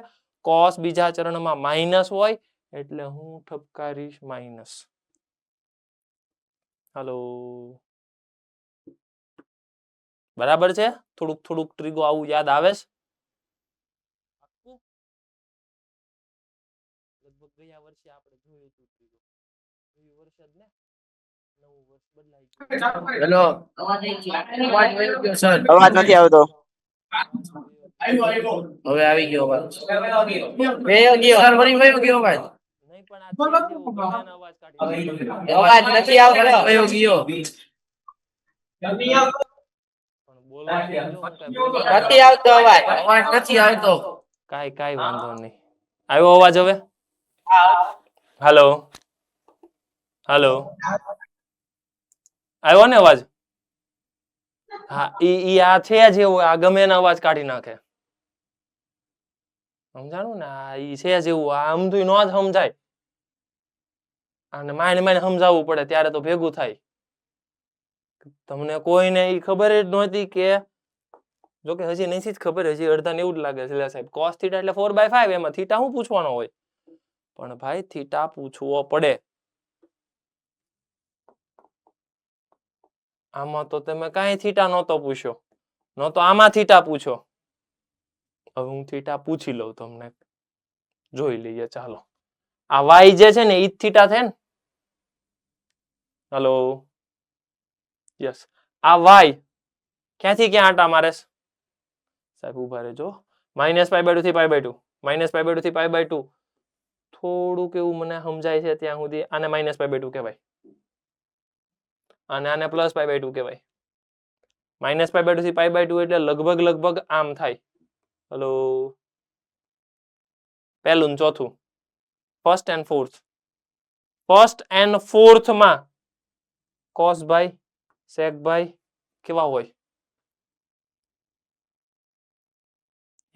A: cos બીજા ચરણમાં માઇનસ હોય એટલે હું ઠપકારીશ માઇનસ. હાલો બરાબર છે થોડુંક થોડુંક ટ્રીગો આવું યાદ આવે છે લગભગ ગયા વર્ષે આપણે જોયું હતું ટ્રીગો એ વર્ષ જ ને નવું વર્ષ બદલાઈ ગયું
D: હેલો સર
B: અવાજ નથી આવતો.
D: હવે આવી ગયો અવાજ વયો ગયો સર ફરી વયો ગયો અવાજ
A: નહીં પણ આ છે જેવું ગમે એનો અવાજ કાઢી
B: અવાજ નથી આવતો.
D: વયો ગયો
A: પણ બોલવા દેજો, હું કાંઈ બોલવા
B: નથી આવતો અવાજ.
D: અવાજ નથી આવતો
A: કાંઈ વાંધો નહીં આવ્યો અવાજ હવે હાલો હાલો આવ્યો ને અવાજ હા ઈ આ છે જેવું આ ગમે એનો અવાજ કાઢી નાખે સમજાણું ને આ ઈ છે જેવું આ આમથી નો જ સમજાય અને માઈને સમજાવવું પડે ત્યારે તો ભેગું થાય તમને કોઈને ઈ ખબર જ નહોતી કે જો કે હજી નથી જ ખબર હજી અડધાને એવું જ લાગે છે સાહેબ cos થીટા એટલે 4/5 એમાં થીટા શું પૂછવાનો હોય પણ ભાઈ થીટા પૂછવો પડે આમાં તો તમે કાંઈ થીટા નહોતો પૂછ્યો નહોતો આમાં થીટા પૂછો હવે હું થીટા પૂછી લઉં તમને જોઈ લઈએ ચાલો આ વાય જે છે ને ઈ થીટા છે ને હેલો યસ આ વાય ક્યાંથી ક્યાં આટા મારે સાહેબ ઉભા રહેજો -π/2 થી π/2 -π/2 થી π/2 થોડુંક એવું મને સમજાય છે ત્યાં સુધી આને -π/2 કહેવાય અને આને +π/2 કહેવાય -π/2 થી π/2 એટલે લગભગ આમ થાય હેલો પહેલું ને ચોથું ફર્સ્ટ એન્ડ ફોર્થ માં cos ભાઈ sec ભાઈ કેવા હોય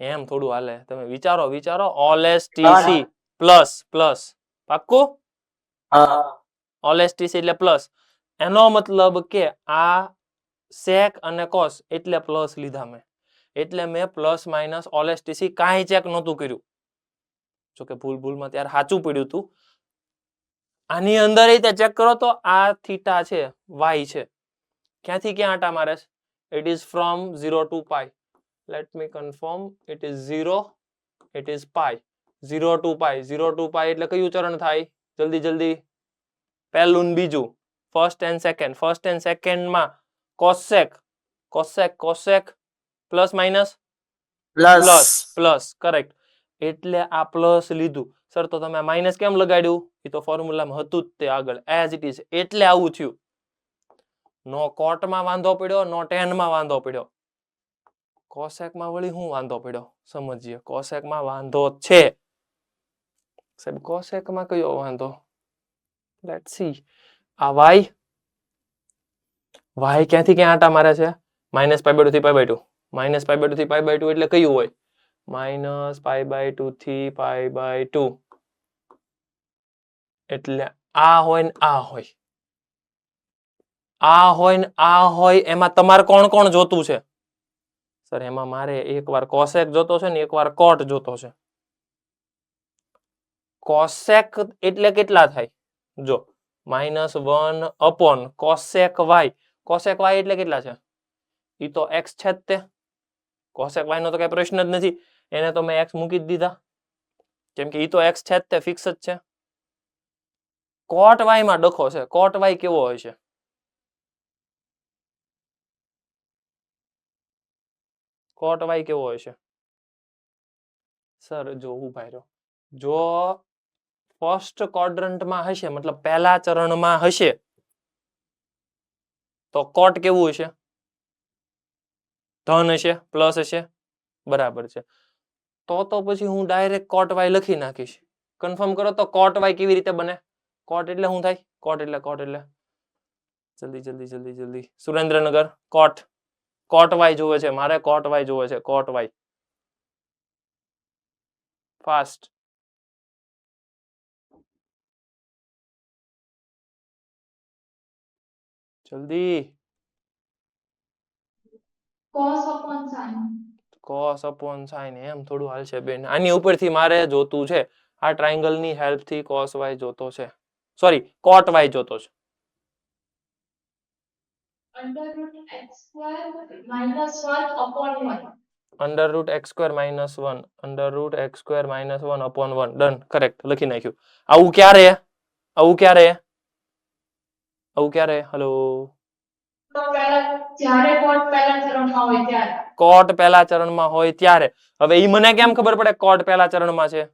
A: એમ થોડું હાલે તમે વિચારો OLSTC પ્લસ પાક્કું OLSTC એટલે પ્લસ એનો મતલબ કે આ sec અને cos એટલે પ્લસ લીધા મેં એટલે મેં પ્લસ માઇનસ OLSTC કાંઈ ચેક નહોતું કર્યું જો કે ભૂલમાં ત્યારે સાચું પડ્યું હતું આની અંદર રીતે ચેક કરો તો આ થીટા છે y છે ક્યાંથી ક્યાં આટા મારે it is from 0 to π let me confirm it is 0 it is pi 0 to π એટલે કયું ચરણ થાય જલ્દી પહેલું ને બીજું ફર્સ્ટ એન્ડ સેકન્ડ માં cosec plus minus plus correct એટલે આ પ્લસ લીધું સર તો તમે માઇનસ કેમ લગાડ્યું એ તો ફોર્મ્યુલામાં હતું જ તે આગળ એઝ ઇટ ઇઝ એટલે આવું થયું નો કોટ માં વાંધો પડ્યો નો ટેન માં વાંધો પડ્યો કોસેક માં વળી શું વાંધો પડ્યો સમજીએ કોસેક માં વાંધો છે સાહેબ કોસેક માં કયો વાંધો લેટ્સ સી આ y ક્યાંથી ક્યાં આટા મારે છે -π/2 થી π/2 -π/2 થી π/2 એટલે કયું હોય -π/2 થી π/2 એટલે આ હોય ને આ હોય એમાં તમારે કોણ જોતું છે સર એમાં મારે એકવાર કોસેક જોતો છે ને એકવાર કોટ જોતો છે કોસેક એટલે કેટલા થાય જો -1 upon cosec y એટલે કેટલા છે ઈ તો x છે જ તે cosec y નો તો કઈ પ્રશ્ન જ નથી એને તો મેં x મૂકી જ દીધા કેમ કે ઈ તો x છે જ તે ફિક્સ જ છે cot y માં ડખો છે cot y કેવો હોય છે cot y કેવો હોય છે સર જો ઉભા રહ્યો જો ફર્સ્ટ ક્વોડ્રન્ટ માં હશે મતલબ પહેલા ચરણમાં હશે તો કોટ કેવું હશે ધન હશે પ્લસ હશે બરાબર છે તો પછી હું ડાયરેક્ટ કોટ y લખી નાખીશ કન્ફર્મ કરો તો કોટ y કેવી રીતે બને કોટ એટલે શું થાય કોટ એટલે જલ્દી સુરેન્દ્રનગર કોટ y જોવે છે મારે કોટ y જોવે છે કોટ y ફાસ્ટ જલ્દી cos upon sin એમ થોડું હાલશે બેન આની ઉપરથી મારે જોતું છે આ ટ્રાયેંગલ ની હેલ્પ થી cos y જોતો છે સોરી cot y જોતો છે
E: Under root x square minus 1 upon 1.
A: Under root x square minus 1 under root x square minus 1 upon 1 done correct લખી નાખ્યું. આવું ક્યારે હલો
E: તો પહેલા જ્યારે કોટ પહેલા ચરણમાં હોય ત્યારે.
A: કોટ પહેલા ચરણમાં હોય ત્યારે. હવે ઈ મને કેમ ખબર પડે કોટ પહેલા ચરણમાં છે?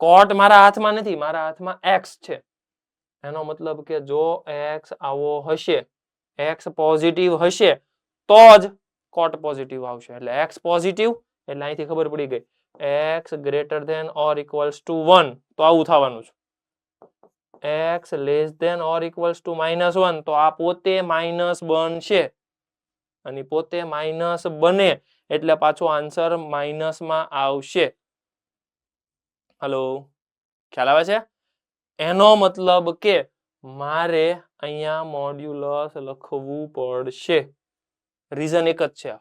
A: કોટ મારા હાથમાં નથી, મારા હાથમાં એક્સ છે. એનો મતલબ કે જો એક્સ આવો હશે, એક્સ પોઝિટિવ હશે તો જ કોટ પોઝિટિવ આવશે. એટલે એક્સ પોઝિટિવ એટલે અહીંથી ખબર પડી ગઈ X greater than or equals to 1 તો આવું થવાનું છે. X less than or equals to -1 તો આ પોતે માઇનસ બનશે અને પોતે માઇનસ બને એટલે પાછો આન્સર માઇનસમાં આવશે. હલો ખ્યાલ આવે છે? એનો મતલબ કે મારે અહીંયા મોડ્યુલસ લખવું પડશે. રીઝન એક જ છે.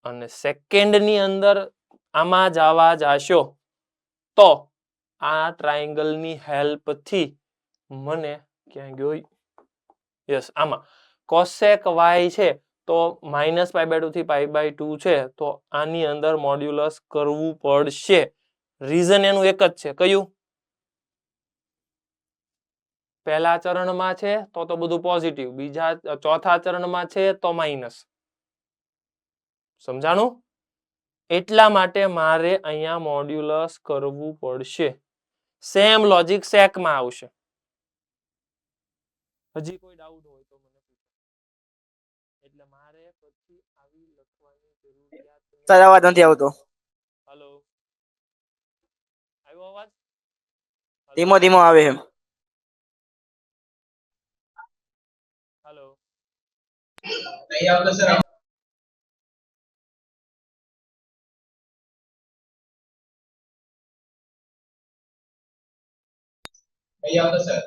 A: અને સેકન્ડની અંદર આમાં જવા જાશો તો આ ટ્રાયેંગલની હેલ્પથી મને ક્યાં ગયો યસ આમાં કોસેક y છે તો -π/2 થી π/2 છે તો આની અંદર મોડ્યુલસ કરવું પડશે. રીઝન એનું એક જ છે. કયું? પહેલા ચરણમાં છે તો બધું પોઝિટિવ, બીજા ચોથા ચરણમાં છે તો માઇનસ. સમજાણું? એટલા માટે મારે અહીંયા મોડ્યુલસ કરવું પડશે. સેમ લોજિક સેકમાં આવશે. હજી કોઈ ડાઉટ હોય તો મને પૂછો. એટલે મારે પછી આવી લખવાની જરૂરિયાત
D: સર અવાજ નથી આવતો.
A: હલો આવ્યો અવાજ?
D: ધીમો ધીમો આવે છે.
A: હલો
F: નહીં આવતો સર. નહીં આવતો સર.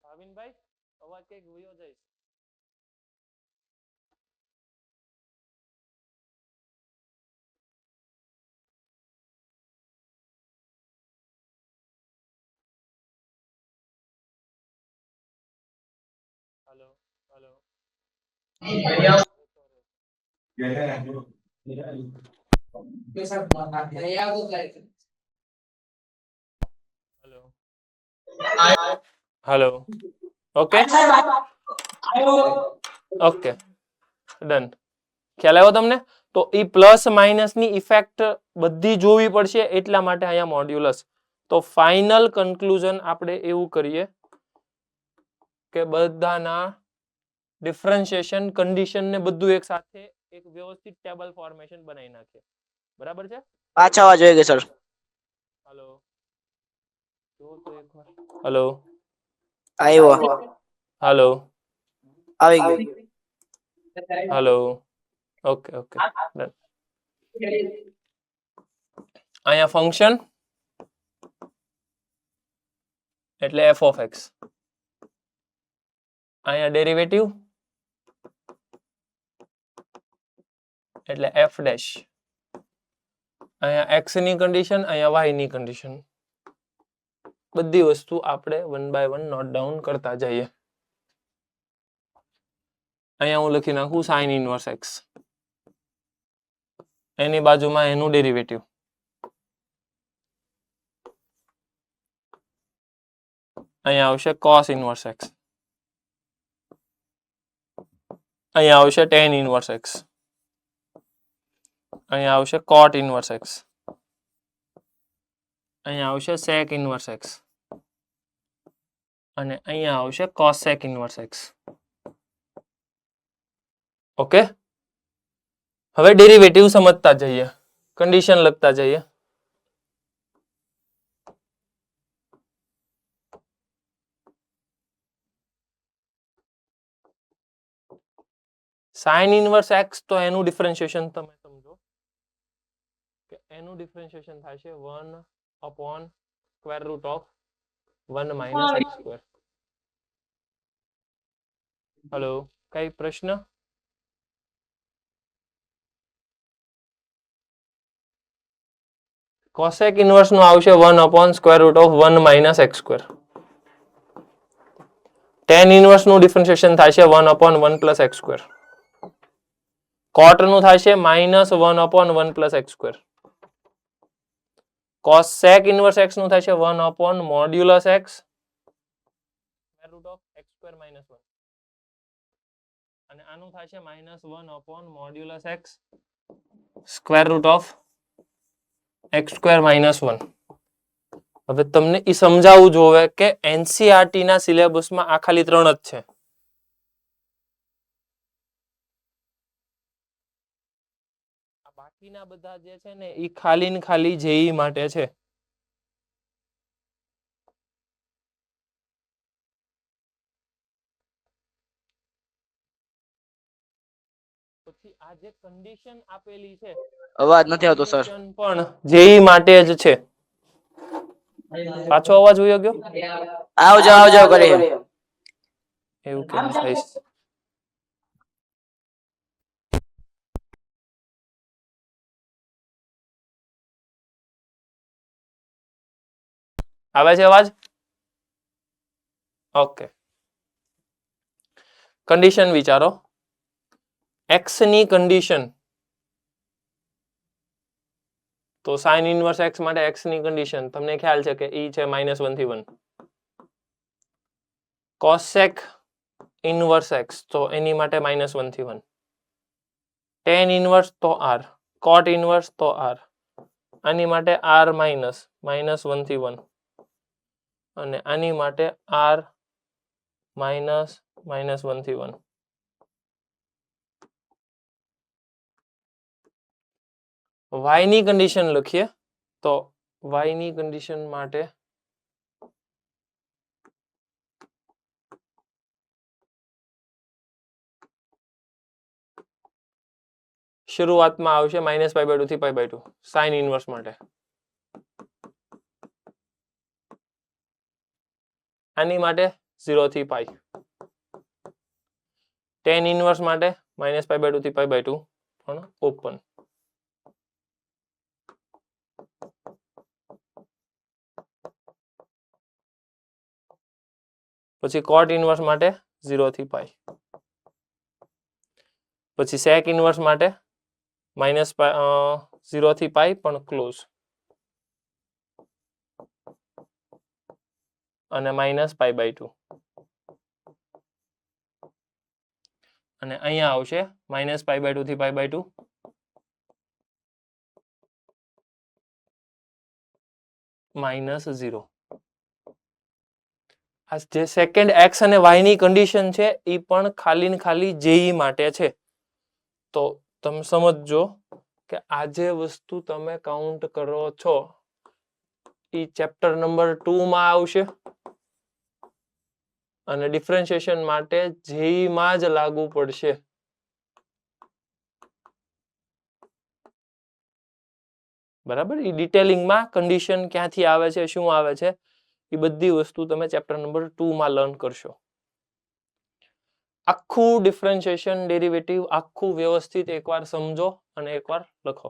A: ભાવિનભાઈ અવાજ કઈક વયો જાય. હલો હલો
F: નહીં આવતો.
A: Hello hello okay okay done. ખ્યાલ આવ્યો તમને? તો ઈ પ્લસ માઇનસ ની ઇફેક્ટ બધી જોવી પડશે એટલા માટે અહીંયા મોડ્યુલસ. તો ફાઇનલ કન્ક્લુઝન આપણે એવું કરીએ કે બધાના ડિફરન્શિએશન કન્ડિશન ને બધું એક સાથે એક વ્યવસ્થિત ટેબલ ફોર્મેશન બનાવી નાખીએ. બરાબર છે?
D: પાછા અવાજ આવી ગયો સર.
A: હલો જો તો એકવાર હલો
D: આવ્યો.
A: હલો
D: આવી ગયો.
A: Hello okay okay done. અહીંયા ફંક્શન એટલે f of x. અહીંયા ડેરિવેટિવ એટલે f ડેશ. અહીંયા x ની કન્ડિશન, અહીંયા y ની કન્ડિશન. બધી વસ્તુ આપણે 1 by 1 નોટ ડાઉન કરતા જઈએ. અહીંયા હું લખી નાખું sin ઇન્વર્સ x. એની બાજુમાં એનું ડેરિવેટિવ. અહીંયા આવશે cos ઇન્વર્સ x. અહીંયા આવશે tan ઇન્વર્સ x. અહીંયા આવશે cot ઇન્વર્સ x. અહીંયા આવશે sec ઇન્વર્સ x. અને અહીંયા આવશે cosec ઇન્વર્સ x. ઓકે હવે ડેરિવેટિવ સમજતા જઈએ, કન્ડિશન લખતા જઈએ. sin ઇન્વર્સ x તો એનું ડિફરન્શિએશન તમે સમજો કે એનું ડિફરન્શિએશન થશે 1 upon square root of 1 minus x square. Hello, કઈ પ્રશ્ન? કોસેક ઇન્વર્સ નું આવશે 1/√1 - x². tan ઇન્વર્સ નું ડિફરન્શિએશન થાય છે 1/1 + x². કોટ નું થાય છે -1/1 + x². કોસેક ઇન્વર્સ x નું થાય છે 1/mod x √x² - 1. અને આનું થાય છે -1/mod x √x² - 1. હવે તમને એ સમજાવવું જોવે કે એનસીઆરટી ના સિલેબસમાં આ ખાલી 3 જ છે. આ બાકીના બધા જે છે ને એ ખાલી ને ખાલી જેઈ માટે છે. પછી આ જે કન્ડિશન આપેલી છે
D: અવાજ નથી આવતો સર.
A: condition પણ જેઈ માટે જ છે. પાછો અવાજ વયો ગયો?
D: આવજો આવજો કરી.
A: એવું કેમ થાય છે? આવે છે અવાજ? ઓકે. કન્ડિશન વિચારો. x ની કન્ડિશન તો sin ઇન્વર્સ x માટે x ની કન્ડિશન તમને ખ્યાલ છે કે ઈ છે -1 થી 1. cosec ઇન્વર્સ x તો એની માટે -1 થી 1. tan ઇન્વર્સ તો r, cot ઇન્વર્સ તો r. આની માટે r -1 થી 1 અને આની માટે r -1 થી 1. y ની કન્ડિશન લખીએ તો y ની કન્ડિશન માટે શરૂઆતમાં આવશે -π/2 થી π/2 sin ઇન્વર્સ માટે. આની માટે 0 થી π. tan ઇન્વર્સ માટે -π/2 થી π/2 પણ ઓપન. પછી cot ઇન્વર્સ માટે 0 થી π. પછી sec ઇન્વર્સ માટે -0 થી π પણ ક્લોઝ અને -π/2 અને અહીંયા આવશે -π/2 થી π/2 -0. આ જે સેકન્ડ x અને y ની કન્ડિશન છે એ પણ ખાલી ને ખાલી જેઈ માટે છે. તો તમે સમજજો કે આ જે વસ્તુ તમે કાઉન્ટ કરો છો એ ચેપ્ટર નંબર 2 માં આવશે અને ડિફરન્શિએશન માટે જેઈ માં જ લાગુ પડશે. બરાબર? એ ડિટેલિંગમાં કન્ડિશન ક્યાંથી આવે છે, શું આવે છે, એ બધી વસ્તુ તમે ચેપ્ટર નંબર 2 માં લર્ન કરશો. આખું ડિફરન્શિએશન ડેરિવેટિવ આખું વ્યવસ્થિત એકવાર સમજો અને એકવાર લખો.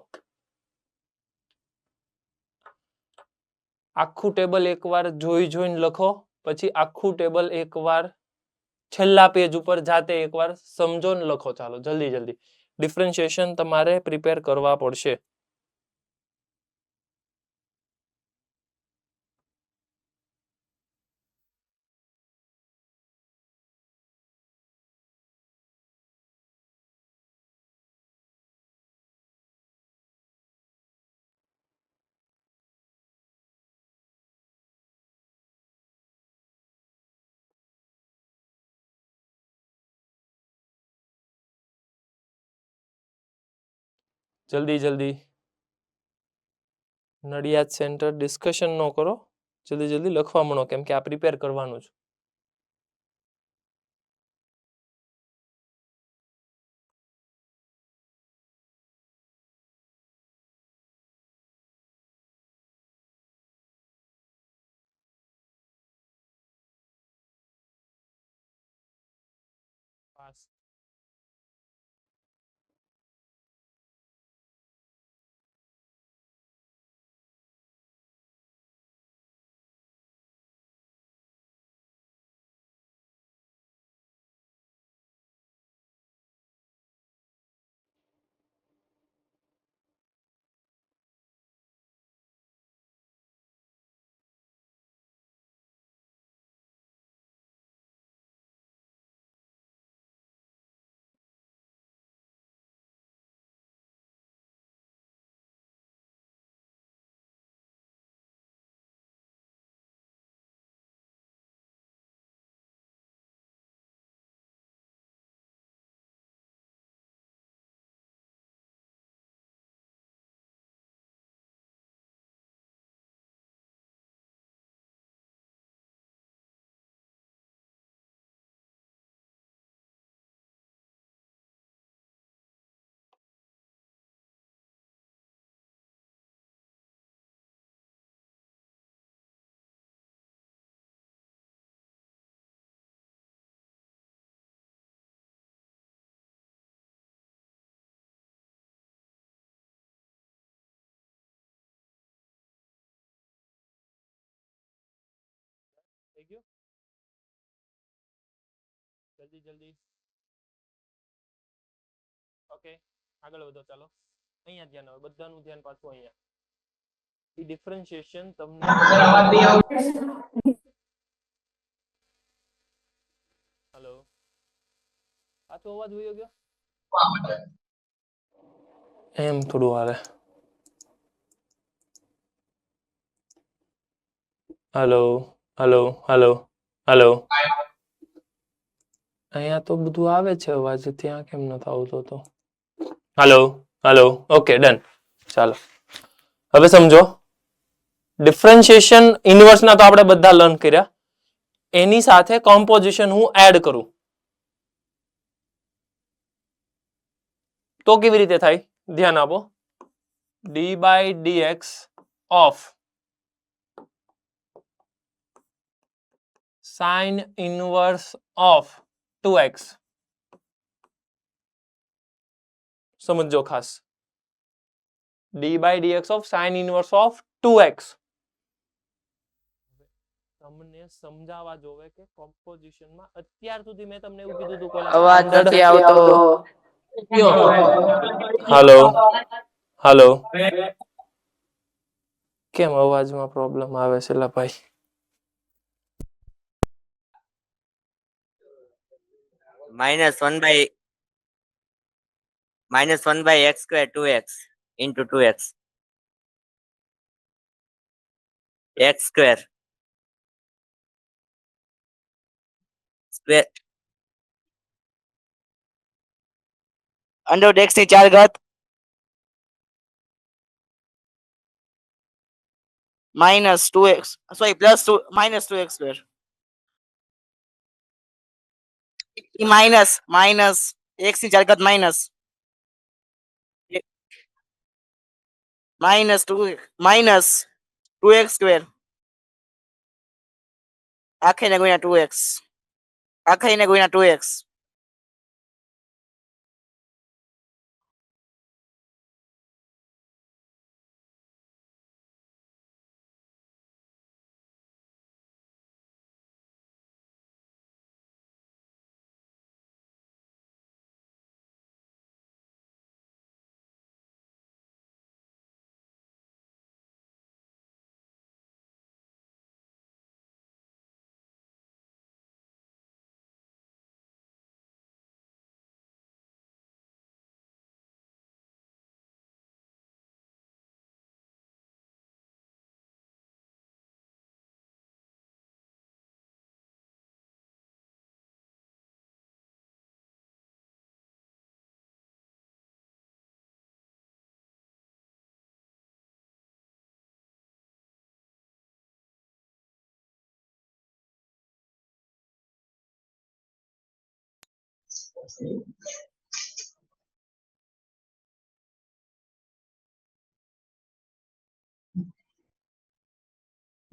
A: આખું ટેબલ એકવાર જોઈને લખો, પછી આખું ટેબલ એકવાર છેલ્લા પેજ ઉપર જાતે એકવાર સમજો ને લખો. ચાલો જલ્દી ડિફરન્શિએશન તમારે પ્રિપેર કરવા પડશે. જલ્દી નડિયાદ સેન્ટર ડિસ્કશન ન કરો, જલ્દી લખવા માંડો, કેમ કે આ પ્રિપેર કરવાનું છે. ખાસ. થઈ ગયું? જલ્દી જલ્દી. ઓકે, આગળ વધો. ચાલો, અહીંયા ધ્યાન આવે, બધાનું ધ્યાન પાછું અહીંયા. ઈ ડિફરન્શિએશન તમને
F: सर आवाज नहीं आ
A: હેલો, પાછો અવાજ વયો ગયો. એમ થોડું હાલે. Hello hello hello hello. અહીંયા તો બધું આવે છે અવાજ, ત્યાં કેમ નથી આવતો તો? Hello hello. Okay, done. ચાલો, હવે સમજો. ડિફરન્શિએશન ઇનવર્સના તો આપણે બધા લર્ન કર્યા. એની સાથે કોમ્પોઝિશન હું એડ કરું તો કેવી રીતે થાય? ધ્યાન આપો. D by dx of sine inverse of 2x. સમજો ખાસ. D by dx of sine inverse of 2x. તમને સમજાવવા જોવે કે કોમ્પોઝિશનમાં અત્યાર સુધી મેં તમને એવું કીધું હતું
B: અવાજ નથી આવતો.
A: હાલો હાલો. કેમ અવાજમાં પ્રોબ્લેમ આવે છે લા ભાઈ?
G: -1 by x square 2x into 2x x square square
B: under route x ની 4 ઘાત -2x, sorry +2 -2x square minus x ની 4 ઘાત માઇનસ -2x સ્ક્વેર આખીને ગુણ્યા 2x આખીને ગુણ્યા 2x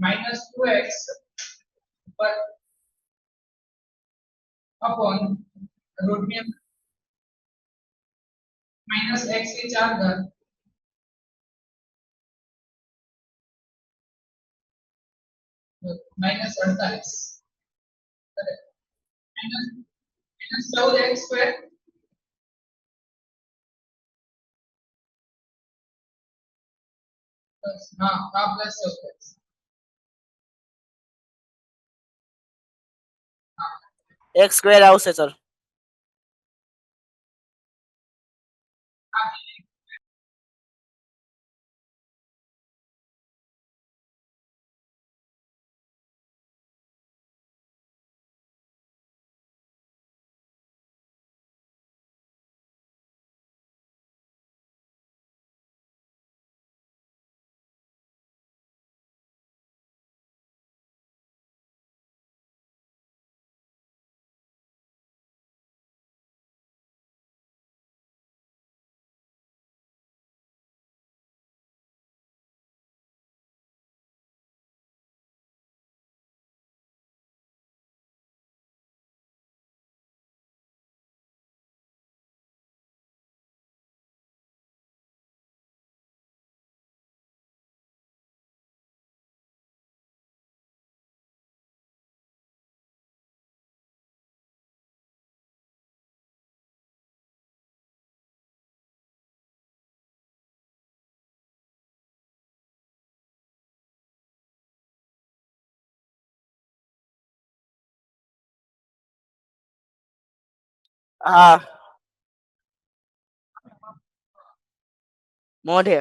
F: -2x पर अपॉन
E: रूट में माइनस एक्स के 4 घात minus 48 minus minus 14 x square हाँ हाँ प्लस 14
D: एक्स स्क्वेर આવશે સર હા મોઢે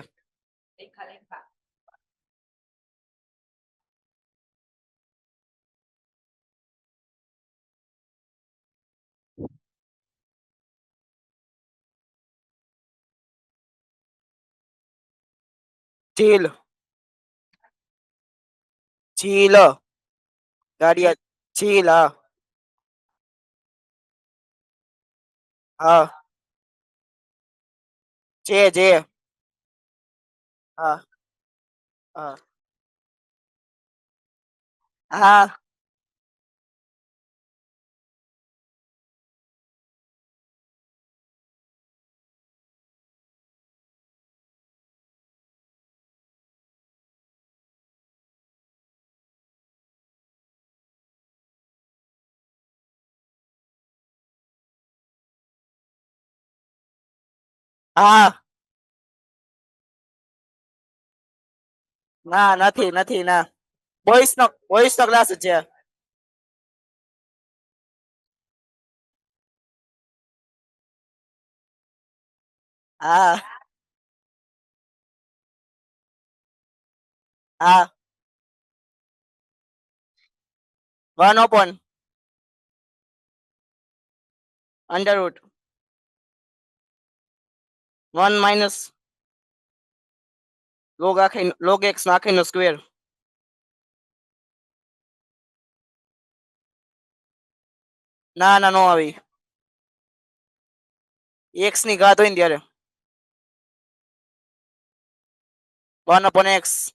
D: ચીલ ચીલ ગાડિયા ચીલ હા હા જે હા હા હા હા ના નથી નથી ના બોઈસ નો ક્લાસ છે હા હા 1/() under root 1 minus log x આખીનો સ્ક્વેર ના ના નો આવી એક્સ ની ઘાત હોય ને ત્યારે 1/(x)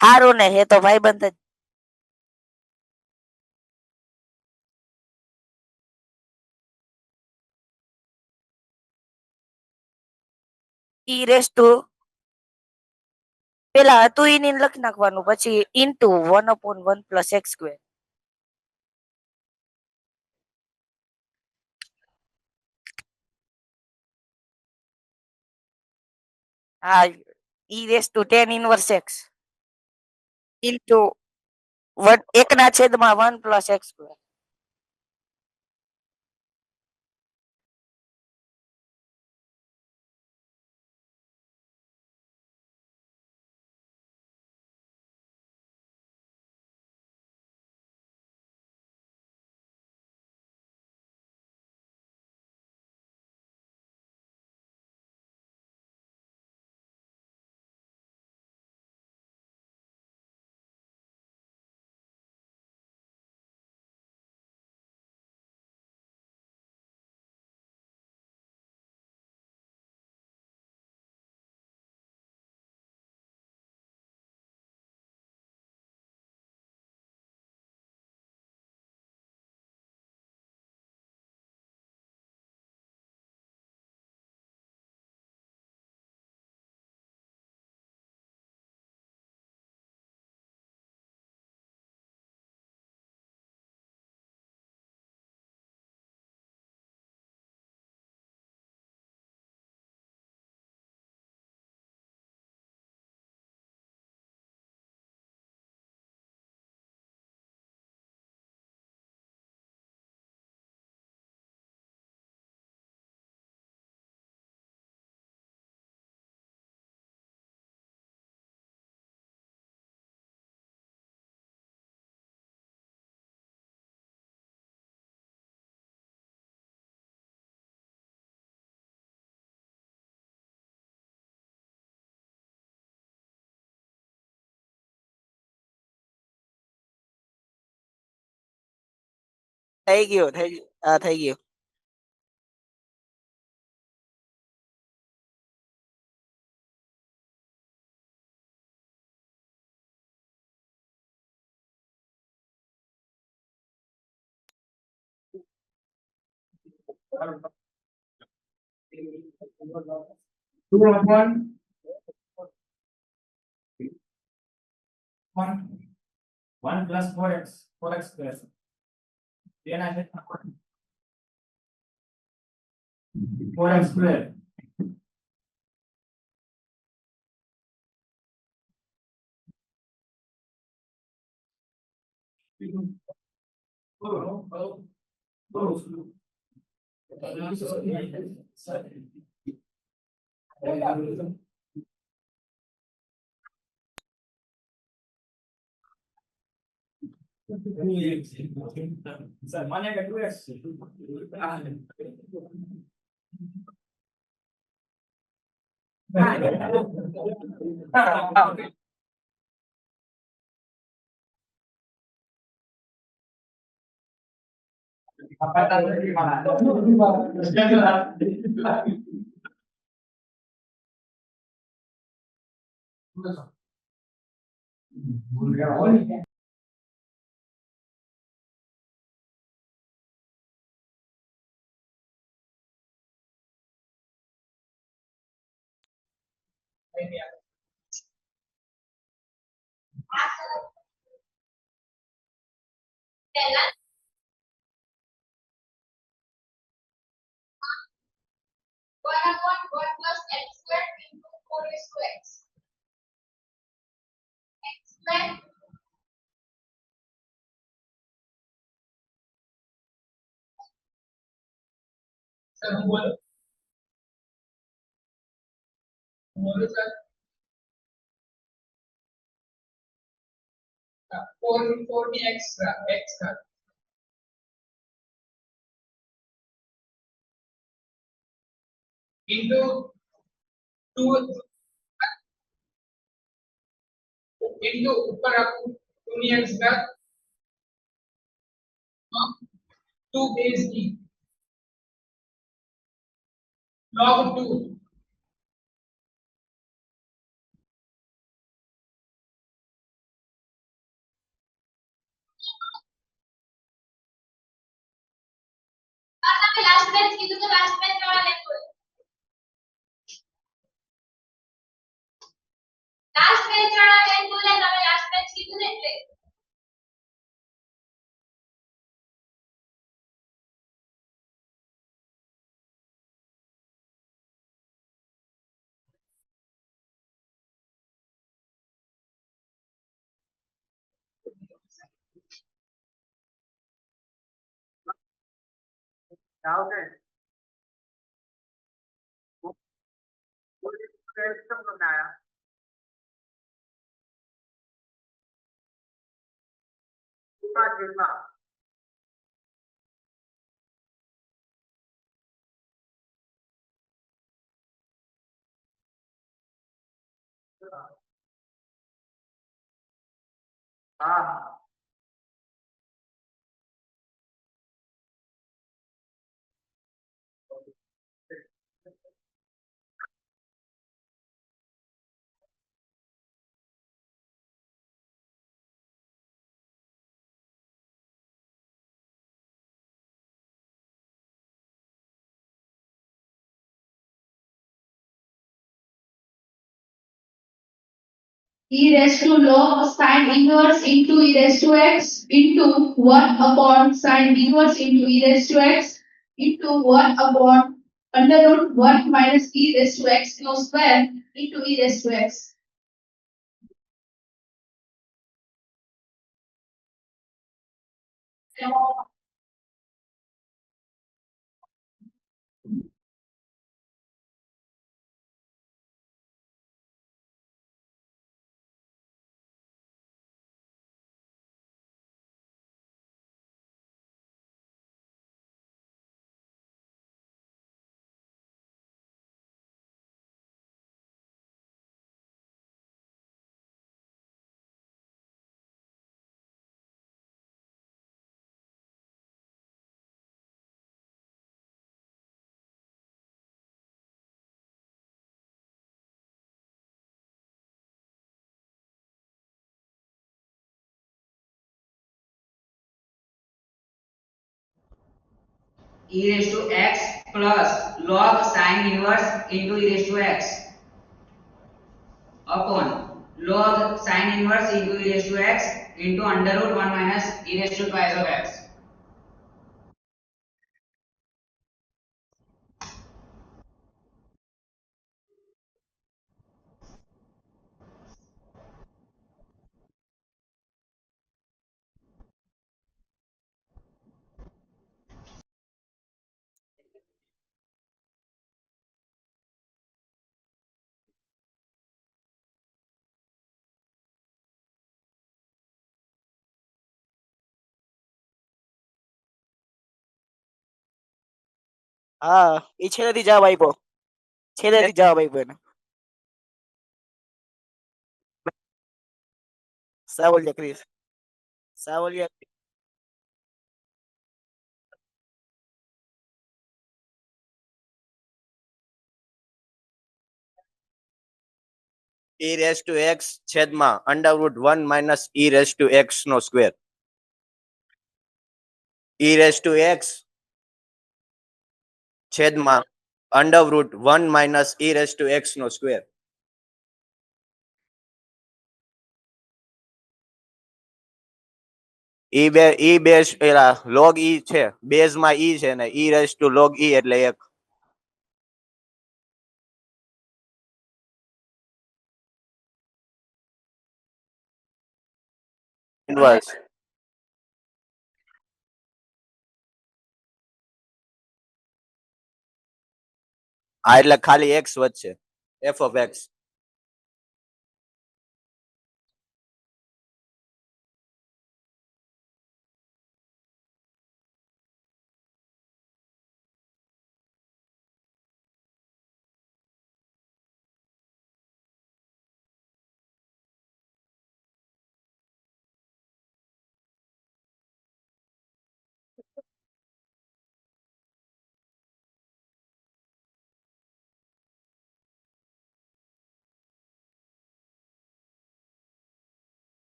D: હારું ને હે તો ભાઈબંધ જ ઈ રેસ ટુ પેલા હતું ઈ ને લખી નાખવાનું પછી ઇન્ટુ 1/(1 + x². હા e raise to 10 inverse x into 1/(1 + x². થઈ ગયું થઈ ગયું હા થઈ ગયું
F: Two upon one plus four x square. Then I get 4x square. Sir, મને કેટલું
E: One upon one plus x squared into 4x squared. X squared
F: sir હું બોલું સર 4 ની x into 2 into ઉપર આપું 2 ની x 2 base e log 2
E: તમે last bench કીધું તો લાસ્ટ બેન્ચ વાળા લેજો લાસ્ટ બેન્ચ વાળા બેન્ચ બોલે તમે લાસ્ટ બેન્ચ કીધું ને એટલે
F: હા
E: e raised to log sin inverse into e raised to x into 1 upon sin inverse into e raised to x into 1 upon under root 1 minus e raised to x cube square into e raised to x.
H: e raised to x plus log sin inverse into e raised to x upon log sin inverse into e raised to x into under root 1 minus e raised to twice of x.
D: હા એ છેલ્લેથી જવાબ આપ્યો છેલ્લેથી જવાબ આપ્યો એને Savaliya Chris Savaliya
I: e raised to x છેદમાં under root 1 minus e raised to x નો square e raised to x છેદમાં under root 1 minus e raised to x નો સ્ક્વેર ઈ બેઝ એલા log e છે બેઝ માં e છે ને e raised to log e એટલે 1 inverse આ એટલે ખાલી x વધશે f of x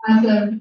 E: Answer.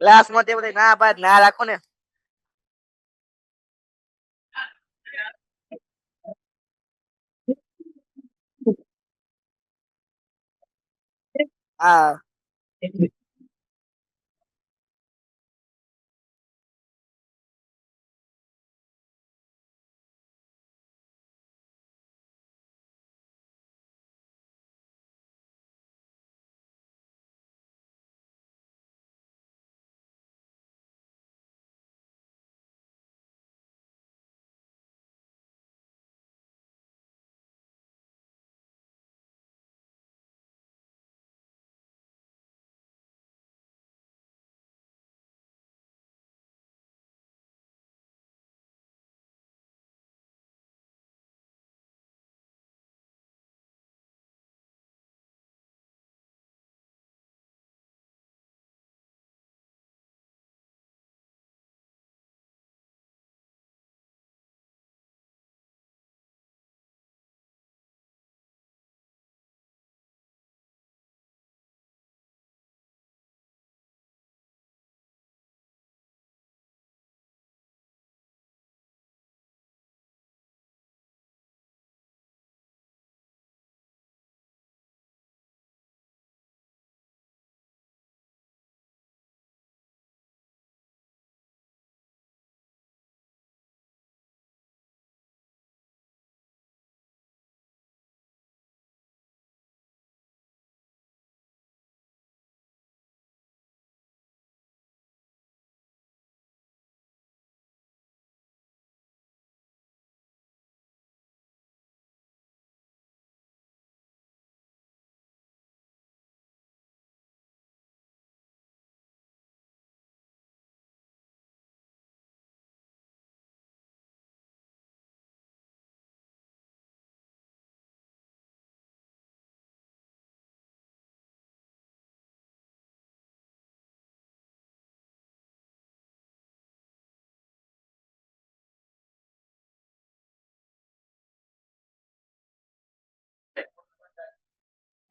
D: ક્લાસમાં તે બધા ના પાડ ના રાખો ને. હા.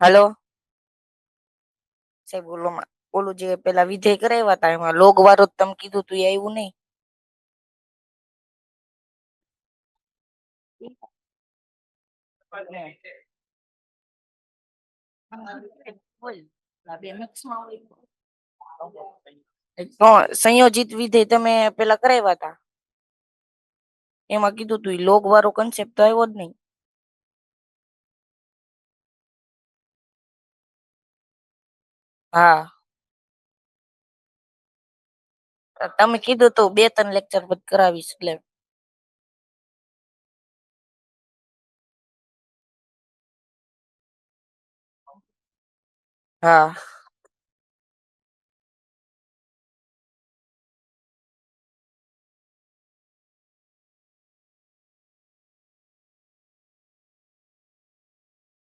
D: હેલો સાહેબ, ઓલું જે પેલા વિધેય કરાવ્યા હતા એમાં લોગ વાળું જ તમે કીધું તું એ આવ્યું નહીં. તો સંયોજિત વિધેય તમે પેલા કરાવ્યા હતા એમાં કીધું તું લોગ વાળો કન્સેપ્ટ તો આવ્યો જ નહીં. હા, તમે કીધું તું 2-3 લેક્ચર પછી કરાવીશ એટલે. હા.